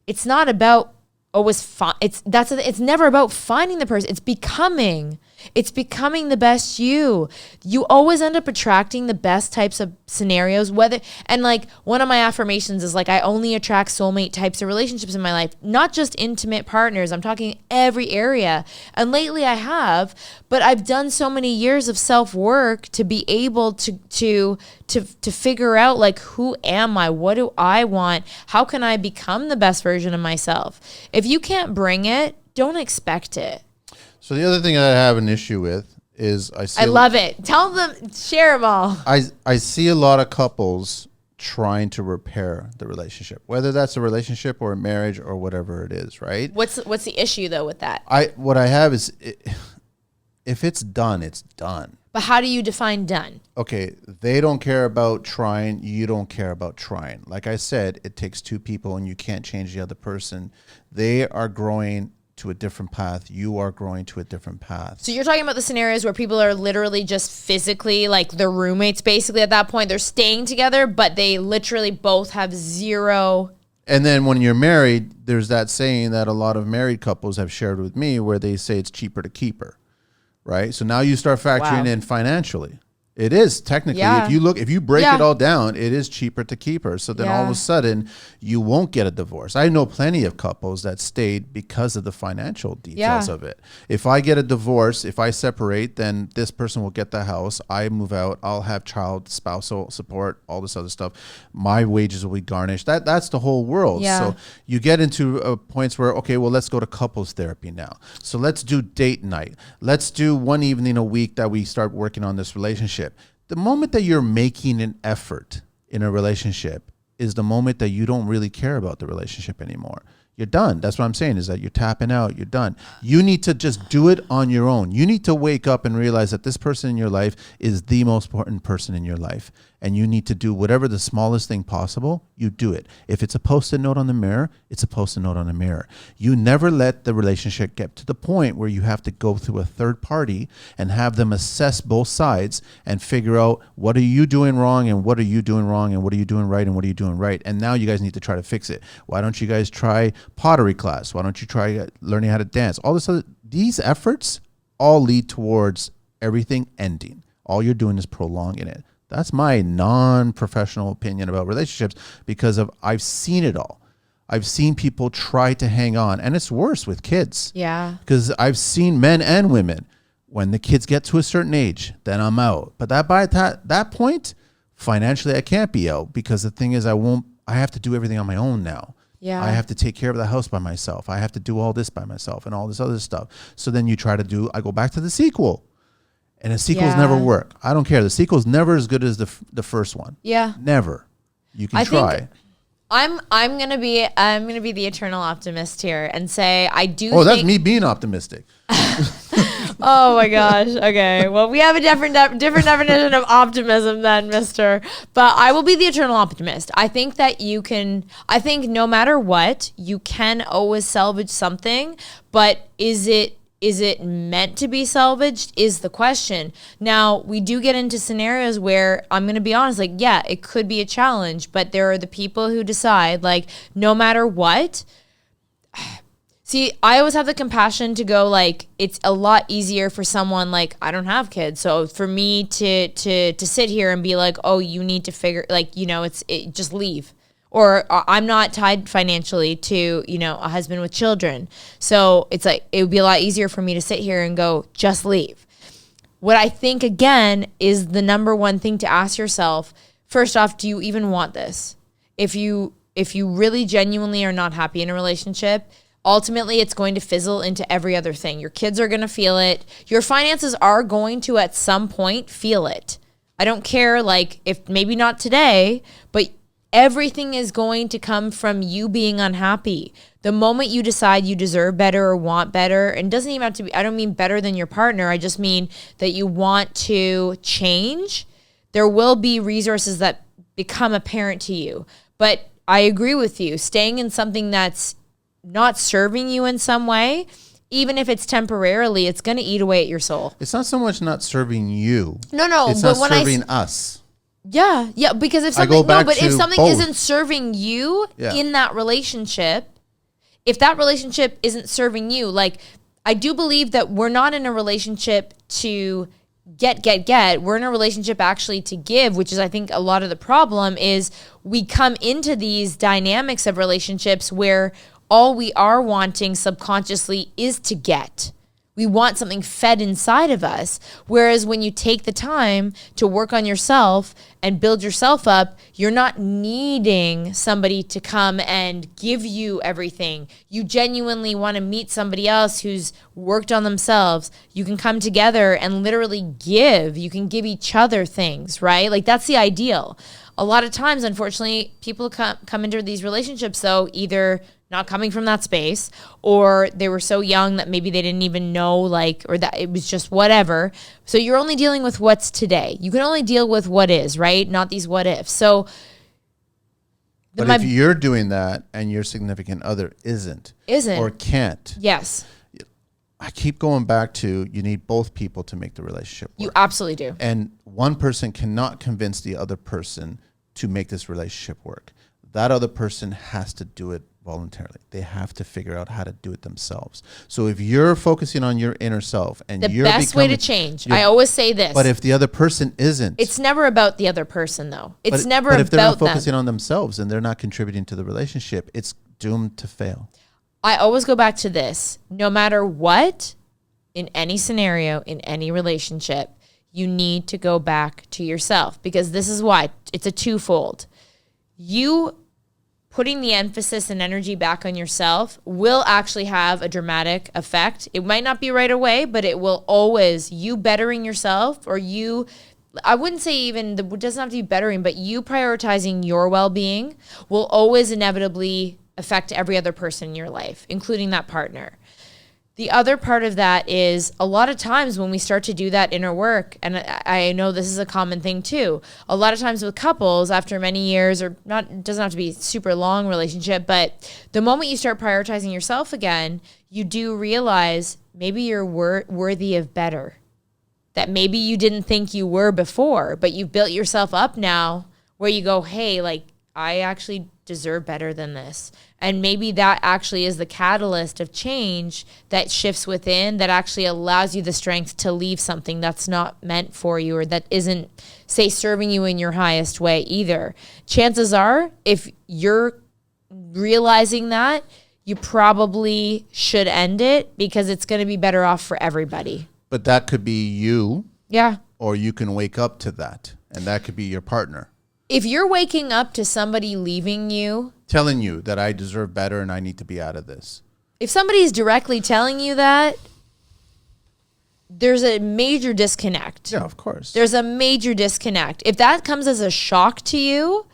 it's not about always, it's never about finding the person, it's becoming It's becoming the best you. You always end up attracting the best types of scenarios, and like one of my affirmations is like, I only attract soulmate types of relationships in my life, not just intimate partners. I'm talking every area. And lately I have, but I've done so many years of self-work to be able to figure out like, who am I? What do I want? How can I become the best version of myself? If you can't bring it, don't expect it. So the other thing that I have an issue with is I love it. Tell them, share them all. I see a lot of couples trying to repair the relationship, whether that's a relationship or a marriage or whatever it is, right? What's the issue though with that? What I have is, if it's done, it's done. But how do you define done? Okay, they don't care about trying. You don't care about trying. Like I said, it takes two people and you can't change the other person. They are growing to a different path. You are growing to a different path. So you're talking about the scenarios where people are literally just physically, like they're roommates basically at that point. They're staying together, but they literally both have zero. And then when you're married, there's that saying that a lot of married couples have shared with me where they say it's cheaper to keep her, right? So now you start factoring in financially. It is technically, if you break it all down, it is cheaper to keep her. So then all of a sudden you won't get a divorce. I know plenty of couples that stayed because of the financial details of it. If I get a divorce, if I separate, then this person will get the house. I move out. I'll have child, spousal support, all this other stuff. My wages will be garnished. That's the whole world. Yeah. So you get into points where, okay, well, let's go to couples therapy now. So let's do date night. Let's do one evening a week that we start working on this relationship. The moment that you're making an effort in a relationship is the moment that you don't really care about the relationship anymore. You're done. That's what I'm saying, is that you're tapping out. You're done. You need to just do it on your own. You need to wake up and realize that this person in your life is the most important person in your life. And you need to do whatever the smallest thing possible, you do it. If it's a Post-it note on the mirror, it's a Post-it note on the mirror. You never let the relationship get to the point where you have to go through a third party and have them assess both sides and figure out, what are you doing wrong and what are you doing wrong and what are you doing right and what are you doing right? And now you guys need to try to fix it. Why don't you guys try pottery class? Why don't you try learning how to dance? These efforts all lead towards everything ending. All you're doing is prolonging it. That's my non-professional opinion about relationships, because I've seen it all. I've seen people try to hang on, and it's worse with kids. Yeah. Because I've seen men and women, when the kids get to a certain age, then I'm out. But by that point, financially, I can't be out, because the thing is, I have to do everything on my own now. Yeah. I have to take care of the house by myself. I have to do all this by myself and all this other stuff. So then I go back to the sequel. And the sequels never work. I don't care. The sequel's never as good as the first one. Yeah. Never. You can try. I'm gonna be the eternal optimist here and say I do. Oh, that's me being optimistic. Oh my gosh. Okay. Well, we have a different definition of optimism then, mister. But I will be the eternal optimist. I think that I think no matter what, you can always salvage something, but is it meant to be salvaged is the question. Now, we do get into scenarios where, I'm going to be honest, like, yeah, it could be a challenge, but there are the people who decide, like, no matter what. See, I always have the compassion to go, like, it's a lot easier for someone, like, I don't have kids. So for me to sit here and be like, oh, you need to figure, like, just leave. Or I'm not tied financially to, a husband with children. So it's like, it would be a lot easier for me to sit here and go, just leave. What I think, again, is the number one thing to ask yourself, first off, do you even want this? If you really genuinely are not happy in a relationship, ultimately it's going to fizzle into every other thing. Your kids are going to feel it. Your finances are going to, at some point, feel it. I don't care, like, if maybe not today, but everything is going to come from you being unhappy. The moment you decide you deserve better or want better, and it doesn't even have to be, I don't mean better than your partner, I just mean that you want to change, there will be resources that become apparent to you. But I agree with you, staying in something that's not serving you in some way, even if it's temporarily, it's going to eat away at your soul. It's not so much not serving you. No, it's not serving us. Yeah, because if something isn't serving you in that relationship, if that relationship isn't serving you, like, I do believe that we're not in a relationship to get. We're in a relationship actually to give, which is, I think, a lot of the problem is we come into these dynamics of relationships where all we are wanting subconsciously is to get. We want something fed inside of us. Whereas when you take the time to work on yourself and build yourself up, you're not needing somebody to come and give you everything. You genuinely want to meet somebody else who's worked on themselves. You can come together and literally give. You can give each other things, right? Like, that's the ideal. A lot of times, unfortunately, people come into these relationships, though, either not coming from that space, or they were so young that maybe they didn't even know, like, or that it was just whatever. So you're only dealing with what's today. You can only deal with what is, right? Not these what ifs. So, but if you're doing that and your significant other isn't or can't, yes, I keep going back to, you need both people to make the relationship work. You absolutely do. And one person cannot convince the other person to make this relationship work. That other person has to do it voluntarily. They have to figure out how to do it themselves. So if you're focusing on your inner self and the best way to change, I always say this. But if the other person isn't, it's never about the other person, though. It's never but about if they're not them. focusing on themselves and they're not contributing to the relationship, it's doomed to fail. I always go back to this. No matter what, in any scenario, in any relationship, you need to go back to yourself, because this is why it's a twofold. You putting the emphasis and energy back on yourself will actually have a dramatic effect. It might not be right away, but it will always, you bettering yourself, or you, I wouldn't say even, it doesn't have to be bettering, but you prioritizing your well-being will always inevitably affect every other person in your life, including that partner. The other part of that is, a lot of times when we start to do that inner work, and I know this is a common thing too, a lot of times with couples after many years, or not, it doesn't have to be a super long relationship, but the moment you start prioritizing yourself again, you do realize maybe you're worthy of better. That maybe you didn't think you were before, but you've built yourself up now where you go, hey, like, I actually deserve better than this. And maybe that actually is the catalyst of change that shifts within, that actually allows you the strength to leave something that's not meant for you, or that isn't, say, serving you in your highest way either. Chances are, if you're realizing that, you probably should end it, because it's going to be better off for everybody. But that could be you. Yeah. Or you can wake up to that, and that could be your partner. If you're waking up to somebody leaving you, telling you that I deserve better and I need to be out of this. If somebody's directly telling you that, there's a major disconnect. Yeah, of course. There's a major disconnect. If that comes as a shock to you,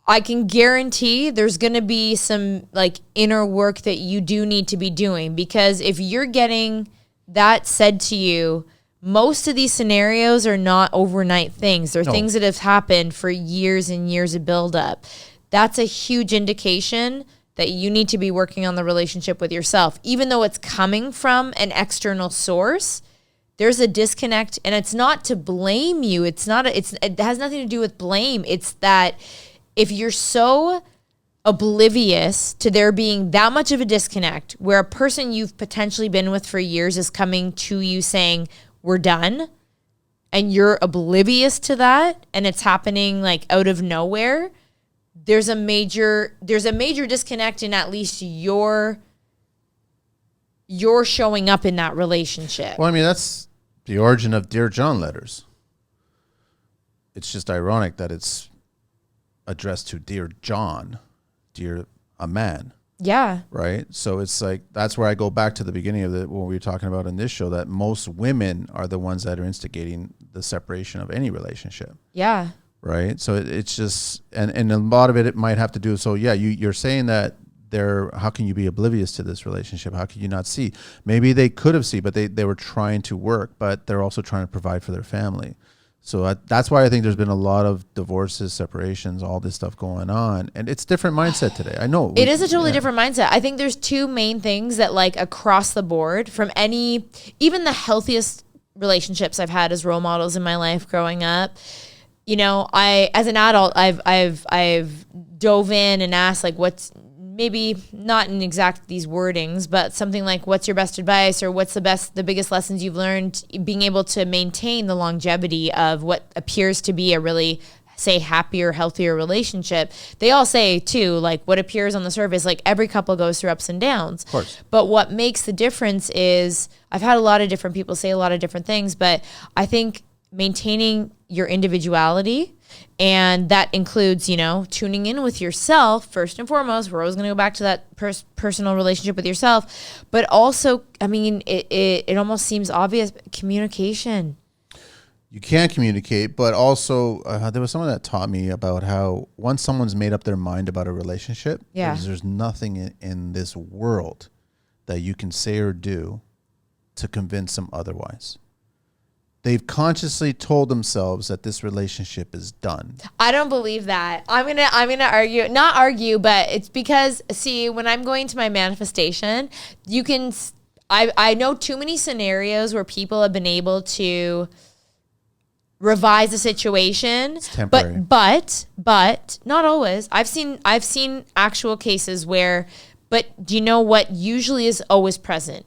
I can guarantee there's going to be some, like, inner work that you do need to be doing, because if you're getting that said to you, most of these scenarios are not overnight things. They're things that have happened for years and years of buildup. That's a huge indication that you need to be working on the relationship with yourself. Even though it's coming from an external source, there's a disconnect, and it's not to blame you. It has nothing to do with blame. It's that if you're so oblivious to there being that much of a disconnect, where a person you've potentially been with for years is coming to you saying, we're done, and you're oblivious to that, and it's happening like out of nowhere, there's a major disconnect in at least your showing up in that relationship. Well, I mean, that's the origin of Dear John letters. It's just ironic that it's addressed to Dear John, dear a man. Yeah. Right. So it's like, that's where I go back to the beginning of what we were talking about in this show, that most women are the ones that are instigating the separation of any relationship. Yeah. Right. So it's just, and a lot of it might have to do. So yeah, you're saying that how can you be oblivious to this relationship? How can you not see? Maybe they could have seen, but they were trying to work, but they're also trying to provide for their family. So that's why I think there's been a lot of divorces, separations, all this stuff going on. And it's different mindset today. I know. It is a totally different mindset. I think there's two main things that, like, across the board, from even the healthiest relationships I've had as role models in my life growing up, you know, as an adult, I've dove in and asked, like, what's maybe not in exact these wordings, but something like what's your best advice, or what's the biggest lessons you've learned, being able to maintain the longevity of what appears to be a really, say, happier, healthier relationship. They all say too, like what appears on the surface, like every couple goes through ups and downs. Of course. But what makes the difference is, I've had a lot of different people say a lot of different things, but I think maintaining your individuality, and that includes, tuning in with yourself first and foremost. We're always going to go back to that personal relationship with yourself, but also, it almost seems obvious, communication. You can communicate, but also there was someone that taught me about how once someone's made up their mind about a relationship, there's nothing in this world that you can say or do to convince them otherwise. They've consciously told themselves that this relationship is done. I don't believe that. I'm gonna argue, not argue, but it's because, see, when I'm going to my manifestation, I know too many scenarios where people have been able to revise the situation, but not always. I've seen actual cases where, but do you know what usually is always present?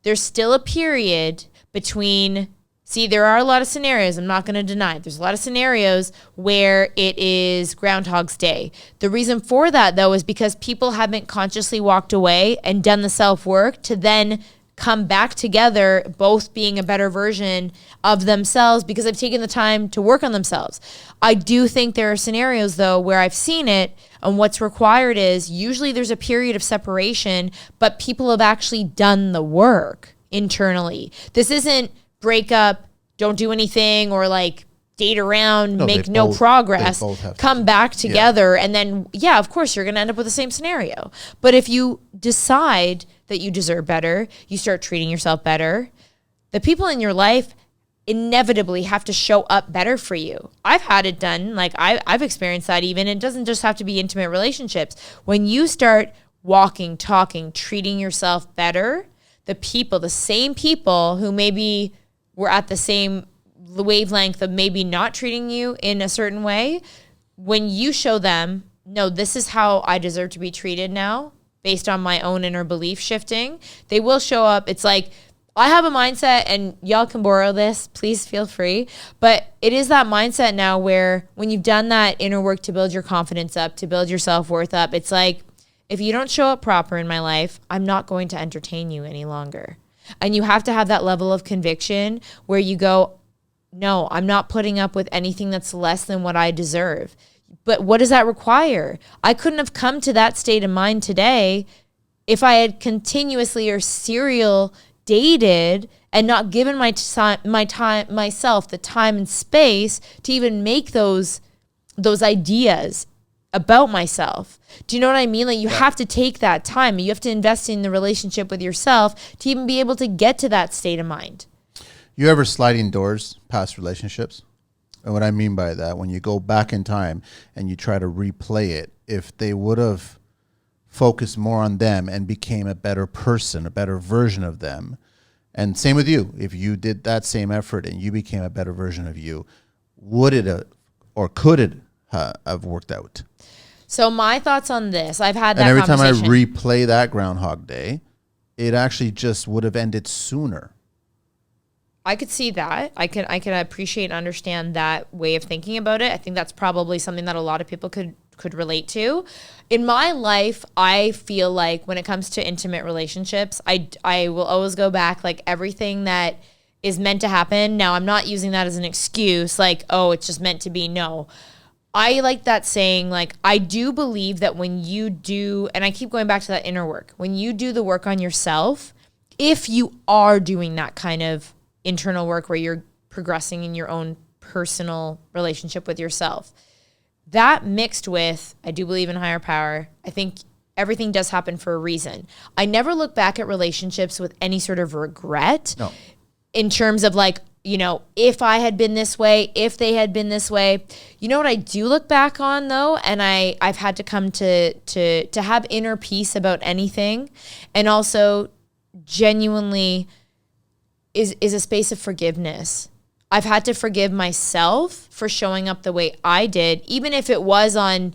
There's still a period between. See, there are a lot of scenarios, I'm not going to deny it. There's a lot of scenarios where it is Groundhog's Day. The reason for that, though, is because people haven't consciously walked away and done the self-work to then come back together, both being a better version of themselves because they've taken the time to work on themselves. I do think there are scenarios, though, where I've seen it, and what's required is usually there's a period of separation, but people have actually done the work internally. This isn't break up, don't do anything, or like date around, make no progress, come back together, and then, of course, you're going to end up with the same scenario. But if you decide that you deserve better, you start treating yourself better, the people in your life inevitably have to show up better for you. I've had it done. Like I've experienced that even. It doesn't just have to be intimate relationships. When you start walking, talking, treating yourself better, the same people who maybe were at the same wavelength of maybe not treating you in a certain way, when you show them, no, this is how I deserve to be treated now, based on my own inner belief shifting, they will show up. It's like, I have a mindset, and y'all can borrow this, please feel free. But it is that mindset now where when you've done that inner work to build your confidence up, to build your self-worth up, it's like, if you don't show up proper in my life, I'm not going to entertain you any longer. And you have to have that level of conviction where you go, no, I'm not putting up with anything that's less than what I deserve. But what does that require? I couldn't have come to that state of mind today if I had continuously or serial dated and not given myself the time and space to even make those ideas about myself. Do you know what I mean? Like you have to take that time. You have to invest in the relationship with yourself to even be able to get to that state of mind. You ever sliding doors past relationships? And what I mean by that, when you go back in time and you try to replay it, if they would have focused more on them and became a better person, a better version of them, and same with you, if you did that same effort and you became a better version of you, would it or could it have worked out? So my thoughts on this, I've had that and every conversation. time I replay that Groundhog Day, it actually just would have ended sooner. I could see that. I can appreciate and understand that way of thinking about it. I think that's probably something that a lot of people could relate to. In my life, I feel like when it comes to intimate relationships, I will always go back, like everything that is meant to happen. Now, I'm not using that as an excuse, like, oh, it's just meant to be. No. I like that saying, like, I do believe that when you do, and I keep going back to that inner work, when you do the work on yourself, if you are doing that kind of internal work where you're progressing in your own personal relationship with yourself, that mixed with, I do believe in higher power, I think everything does happen for a reason. I never look back at relationships with any sort of regret. No. In terms of like, you know, if I had been this way, if they had been this way. You know what I do look back on though, and I've had to come to have inner peace about anything, and also genuinely is a space of forgiveness. I've had to forgive myself for showing up the way I did, even if it was on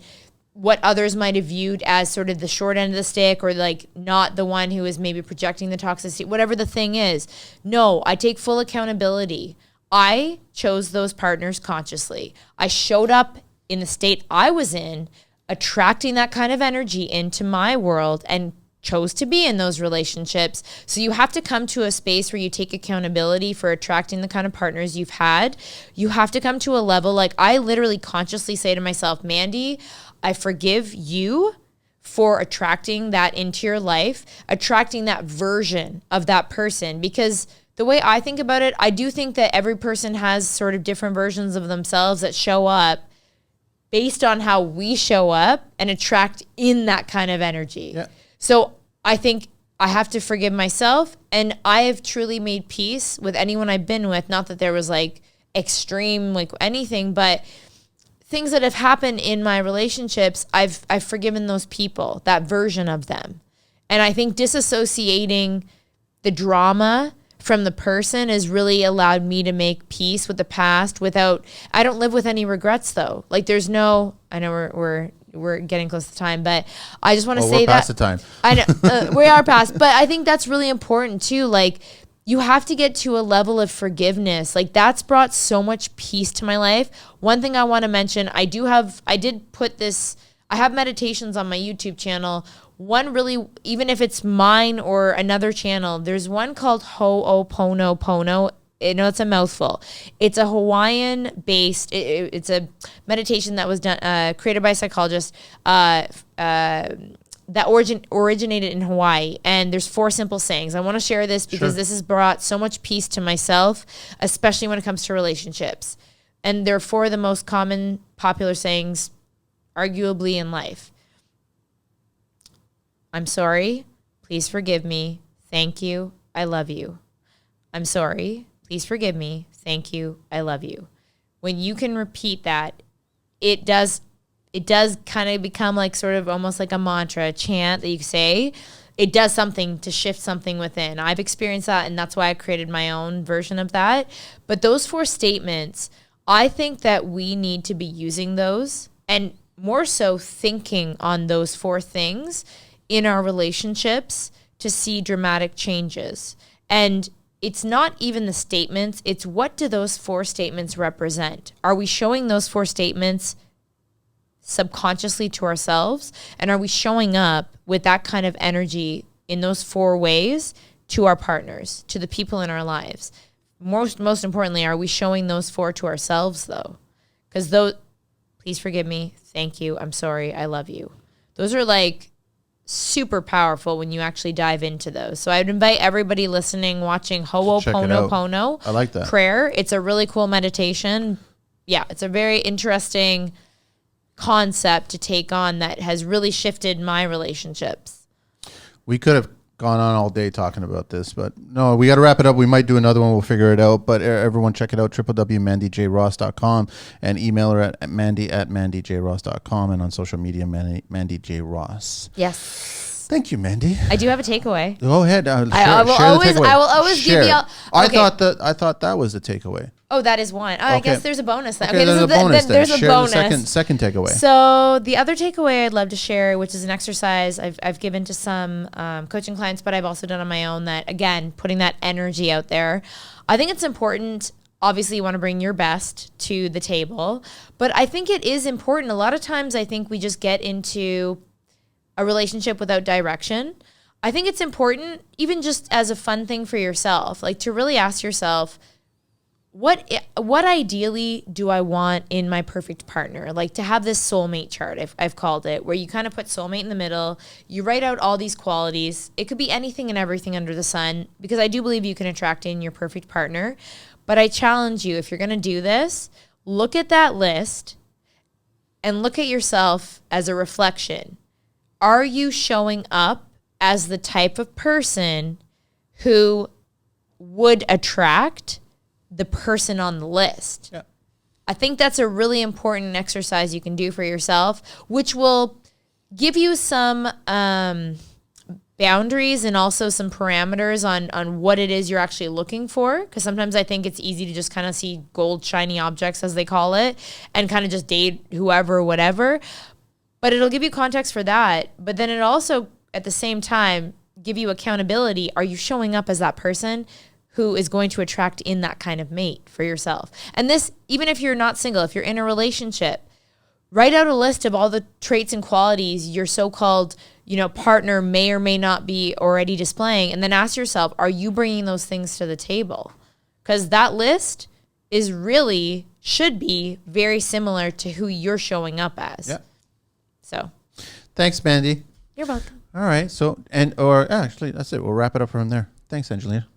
what others might have viewed as sort of the short end of the stick, or like not the one who is maybe projecting the toxicity, whatever the thing is. No, I take full accountability. I chose those partners consciously. I showed up in the state I was in, attracting that kind of energy into my world, and chose to be in those relationships. So you have to come to a space where you take accountability for attracting the kind of partners you've had. You have to come to a level, like I literally consciously say to myself, Mandy, I forgive you for attracting that into your life, attracting that version of that person. Because the way I think about it, I do think that every person has sort of different versions of themselves that show up based on how we show up and attract in that kind of energy. Yeah. So I think I have to forgive myself, and I have truly made peace with anyone I've been with. Not that there was like extreme, like anything, but things that have happened in my relationships, I've forgiven those people, that version of them. And I think disassociating the drama from the person has really allowed me to make peace with the past without, I don't live with any regrets though. Like there's no, I know we're getting close to time, but I just want to say we're past the time. I know we are past, but I think that's really important too. Like you have to get to a level of forgiveness. Like that's brought so much peace to my life. One thing I want to mention, I have meditations on my YouTube channel. One really, even if it's mine or another channel, there's one called Ho'oponopono. I know it's a mouthful. It's a Hawaiian-based, it's a meditation that was done, created by a psychologist that originated in Hawaii. And there's 4 simple sayings. I want to share this because this has brought so much peace to myself, especially when it comes to relationships. And they're 4 of the most common, popular sayings, arguably, in life. I'm sorry. Please forgive me. Thank you. I love you. I'm sorry. Please forgive me. Thank you. I love you. When you can repeat that, it does kind of become like sort of almost like a mantra, a chant that you say. It does something to shift something within. I've experienced that, and that's why I created my own version of that. But those 4 statements, I think that we need to be using those, and more so thinking on those 4 things in our relationships to see dramatic changes. And it's not even the statements, it's what do those 4 statements represent? Are we showing those 4 statements subconsciously to ourselves? And are we showing up with that kind of energy in those 4 ways to our partners, to the people in our lives? Most importantly, are we showing those 4 to ourselves though? Because those, please forgive me, thank you, I'm sorry, I love you. Those are like super powerful when you actually dive into those. So I would invite everybody listening, watching Ho'oponopono. I like that. Prayer. It's a really cool meditation. Yeah, it's a very interesting concept to take on that has really shifted my relationships. We could have gone on all day talking about this, but no, we got to wrap it up. We might do another one. We'll figure it out. But everyone check it out, www.mandyjross.com, and email her at mandy@mandyjross.com, and on social media, Mandy J. Ross. Yes. Thank you, Mandy. I do have a takeaway. Go ahead. I will always give you. I thought that was the takeaway. Oh, that is one. Oh, okay. I guess there's a bonus then. Okay, there's a bonus. There's a bonus. Second takeaway. So the other takeaway I'd love to share, which is an exercise I've given to some coaching clients, but I've also done on my own, that, again, putting that energy out there. I think it's important. Obviously, you want to bring your best to the table, but I think it is important. A lot of times I think we just get into a relationship without direction. I think it's important, even just as a fun thing for yourself, like to really ask yourself, what ideally do I want in my perfect partner? Like to have this soulmate chart, I've called it, where you kind of put soulmate in the middle. You write out all these qualities. It could be anything and everything under the sun, because I do believe you can attract in your perfect partner. But I challenge you, if you're going to do this, look at that list and look at yourself as a reflection. Are you showing up as the type of person who would attract the person on the list? Yeah. I think that's a really important exercise you can do for yourself, which will give you some boundaries and also some parameters on what it is you're actually looking for. Because sometimes I think it's easy to just kind of see gold, shiny objects, as they call it, and kind of just date whoever, whatever. But it'll give you context for that. But then it also, at the same time, give you accountability. Are you showing up as that person who is going to attract in that kind of mate for yourself? And this, even if you're not single, if you're in a relationship, write out a list of all the traits and qualities your so-called, partner may or may not be already displaying. And then ask yourself, are you bringing those things to the table? Because that list should be very similar to who you're showing up as. Yeah. So. Thanks, Mandy. You're welcome. All right. So, actually, that's it. We'll wrap it up from there. Thanks, Angelina.